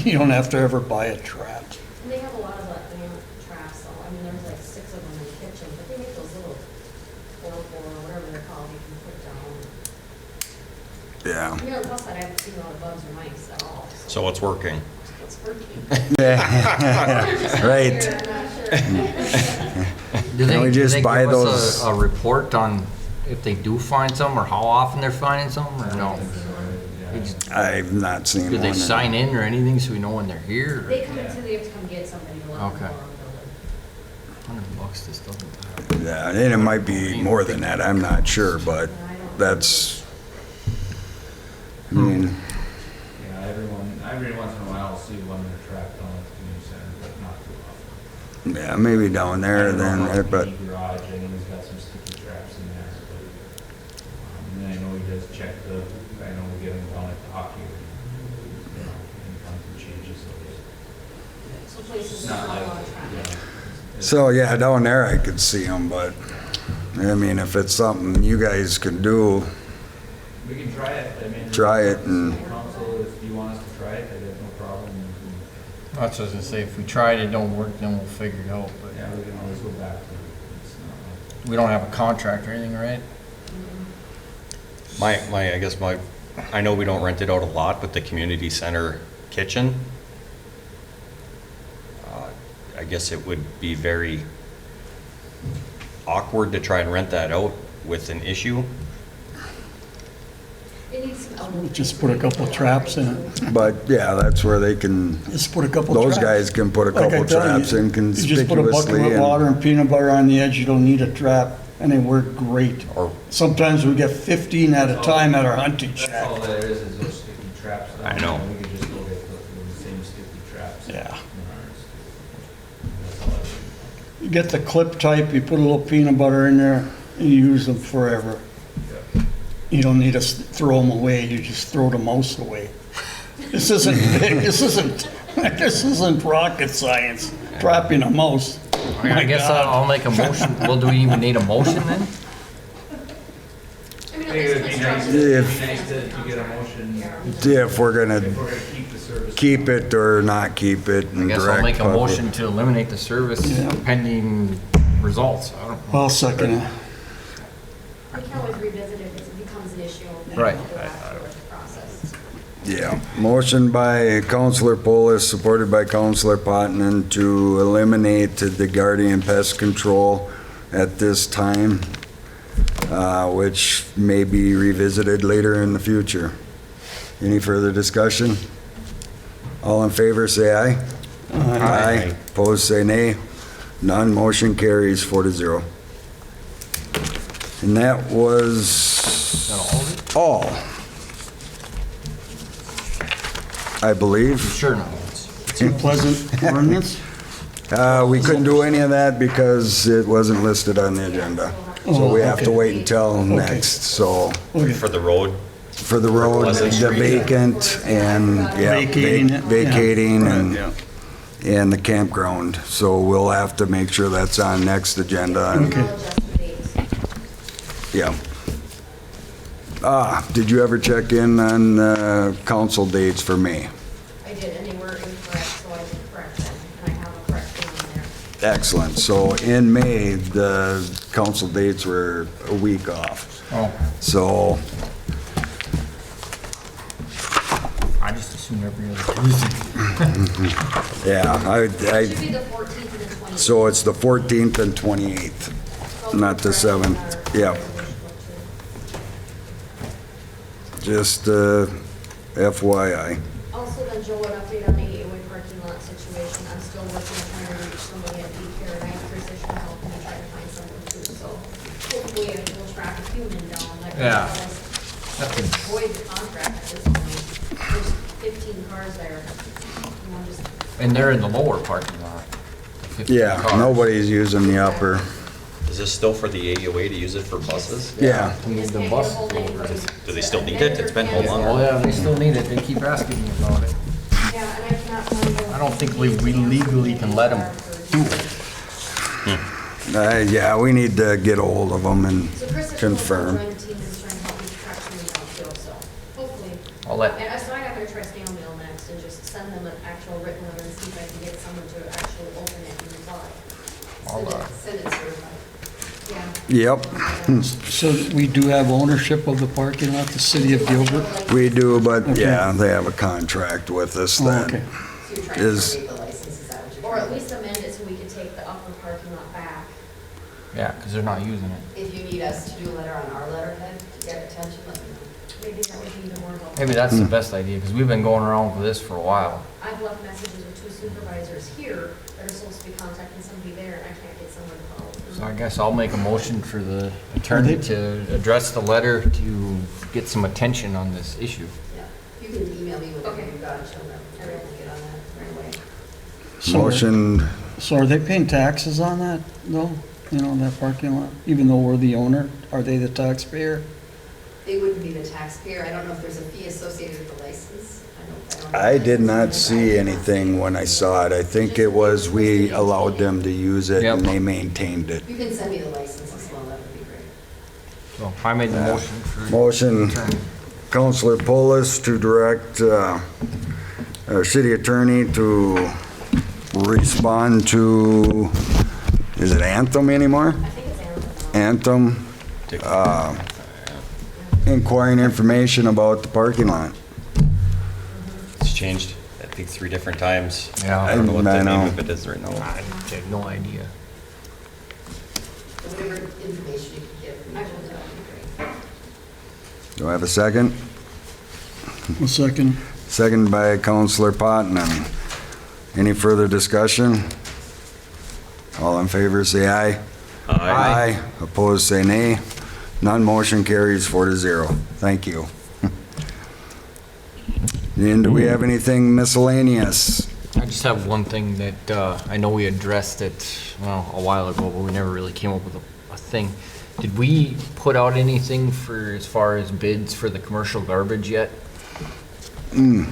You don't have to ever buy a trap. And they have a lot of traps, so, I mean, there's like 6 of them in the kitchen, but they make those little 4 or whatever they're called, you can put down. Yeah. I mean, on the plus side, I haven't seen a lot of bugs or mice at all. So it's working. It's working. Right. Can we just buy give us those- a report on if they do find some, or how often they're finding some, or no? They just- I've not seen one. Do they sign in or anything so we know when they're here? or- They come until they have to come get somebody to let them Okay. go on the building. $100 this doesn't. Yeah, and it might be more than that, I'm not sure, but that's, I mean, Yeah, every once in a while I'll see one they're trapped on at the community center, but not too often. yeah, maybe down there then, but, Garage, I know he's got some sticky traps in there, but, and then I know he does check I know we get him down at the hockey, you know, and he comes and changes those. So places It's with not not a like, lot of traffic. yeah. so yeah, down there I could see them, but, I mean, if it's something you guys could do, We can try it, I mean. Try it and- Council, if you want us to try it, I have no problem. That's what I was gonna say, if we try it, it don't work, then we'll figure it out, but Yeah, we can always go back to it. It's not like. we don't have a contract or anything, right? I know we don't rent it out a lot, but the community center kitchen, I guess it would be very awkward to try and rent that out with an issue. It needs some elbow. Just put a couple traps in it. but yeah, that's where they can, Just put a couple traps. those guys can put a Like I couple tell you, traps in You just put a bucket conspicuously of water and, and peanut butter on the edge, you don't need a trap, and they work great. Or, Sometimes we get 15 at a time at our hunting That's shack. all there is those sticky traps. down I know. there. We could just go get the same sticky traps. Yeah. in ours. That's all I do. You get the clip type, you put a little peanut butter in there, and you use them forever. You don't need to throw them away, you just throw the mouse away. This isn't big, this isn't rocket science, trapping a mouse. I My guess God. I'll make a motion. Well, do we even need a motion then? I mean, I think it would be it's nice, to get a motion if we're gonna if we're gonna keep the service. keep it or not keep it I and guess I'll direct make a public. motion to eliminate the service Yeah. pending results. I don't know. I'll second it. We can always revisit it if it becomes an issue. then Right. we'll go back to the process. Yeah, motion by Counselor Polis, supported by Counselor Potenon to eliminate the Guardian Pest Control at this time, which may be revisited later in the future. Any further discussion? All in favor, say aye. Aye. Opposed, say nay. None, motion carries 4-0. And that was all, I believe. Sure, no. Too pleasant ordinance? We couldn't do any of that because it wasn't listed on the agenda. So we have to wait until next, so, Okay. for the road, for the road, Pleasant the Street. vacant and, yeah, Vacating it, yeah. vacating Right, and, yeah. and the campground. So we'll have to make sure that's on next agenda. and- We'll adjust the dates. Yeah. Did you ever check in on, council dates for May? I did, and they were incorrect, so I did correct them, and I have a correction on there. Excellent. So in May, the council dates were a week off. Oh, So, I just assume every other Tuesday. yeah, It should be the 14th and the 20th. so it's the 14th and 28th, not the 7th. Yeah. Just FYI. Also, then Joe, an update on the gateway parking lot situation. I'm still working on trying to reach somebody at daycare, and I have Precision Health and try to find someone too, so hopefully we'll track a human down. Like, Yeah. That's void the contract at this point. There's 15 cars there. You know, just, And they're in the lower parking lot. 50 Yeah, cars. nobody's using the upper. Is this still for the AUA to use it for buses? Yeah. We need Just the can't bus get ahold of over. anybody. Do they still need it? It's been how long? Oh, yeah, they still need it. They keep asking me about it. Yeah, and I cannot find the. I don't think we legally can let 'em do it. Yeah, we need to get a hold of them and So Chris is confirm. joining the team and trying to help me track some of them too, so hopefully. I'll let, And so I'm gonna try snail mail next and just send them an actual written letter and see if I can get someone to actually open it and reply. Send it certified. Yeah. Yep, So we do have ownership of the parking lot, the city of Gilbert? we do, but Okay. yeah, they have a contract with us Oh, that okay. So you're trying Is- to take the license, is that what you're Or trying at to do? least amend it so we could take the upper parking lot back. yeah, because they're not using it. If you need us to do a letter on our letterhead to get attention, let me know. Maybe that would be even more helpful. Maybe that's the best idea, because we've been going around with this for a while. I've left messages with 2 supervisors here that are supposed to be contacting somebody there, and I can't get someone to call. So I guess I'll make a motion for the attorney to address the letter to get some attention on this issue. Yeah. You can email me whatever Okay. you've got, and show them, and we'll get on that right away. So- motion, So are they paying taxes on that, though? You know, that parking lot? Even though we're the owner, are they the taxpayer? They wouldn't be the taxpayer. I don't know if there's a fee associated with the license. I don't know. I did not see anything when I saw it. I think it was we allowed them to use it and Yep. they maintained it. You can send me the license as well, that would be great. So I made the motion for. Motion, attorney. Counselor Polis to direct our city attorney to respond to, is it Anthem anymore? I think it's Aaron. Anthem, inquiring information about the parking lot. It's changed, I think, 3 different times. Yeah. I don't know what I the know. name of it is right now. I have no idea. So whatever information you can get from me, that would be great. Do I have a second? A second. Second by Counselor Potenon. Any further discussion? All in favor, say aye. Aye. Opposed, say nay. None motion carries 4-0. Thank you. And do we have anything miscellaneous? I just have one thing that I know we addressed it, well, a while ago, but we never really came up with a thing. Did we put out anything for, as far as bids for the commercial garbage yet? They're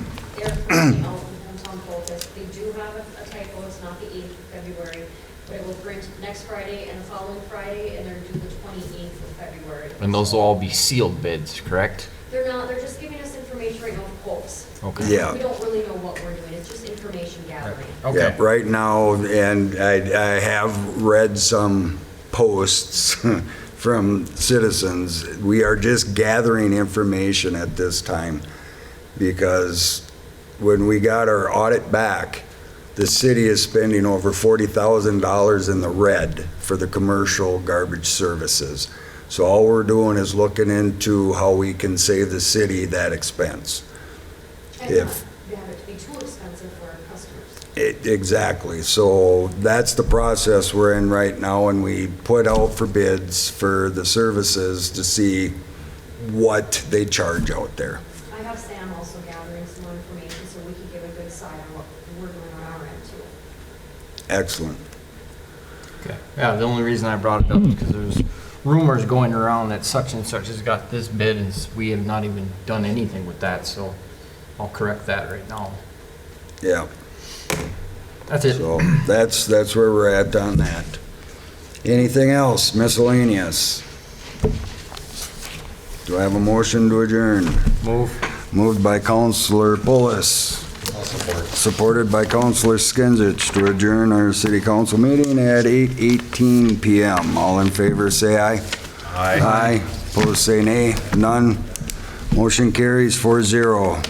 currently out in Tom Coltis. They do have a typo, it's not the 8th of February, but it will print next Friday and the following Friday, and they're due the 28th of February. And those will all be sealed bids, correct? They're not, they're just giving us information right now, quotes. Okay. Yeah. We don't really know what we're doing, it's just information gathering. Okay. Yeah, right now, and I have read some posts from citizens. We are just gathering information at this time because when we got our audit back, the city is spending over $40,000 in the red for the commercial garbage services. So all we're doing is looking into how we can save the city that expense. And If- not have it to be too expensive for our customers. Exactly. So that's the process we're in right now, and we put out for bids for the services to see what they charge out there. I have Sam also gathering some more information so we can give a good side on what we're doing on our end too. Excellent. Okay. Yeah, the only reason I brought it up is because there's rumors going around that such and such has got this bid, and we have not even done anything with that, so I'll correct that right now. Yeah. That's it. So that's where we're at on that. Anything else miscellaneous? Do I have a motion to adjourn? Move. Moved by Counselor Pulis. Supported by Counselor Skinsich to adjourn our city council meeting at 8:18 PM. All in favor, say aye. Aye. Opposed, say nay. None. Motion carries 4-0.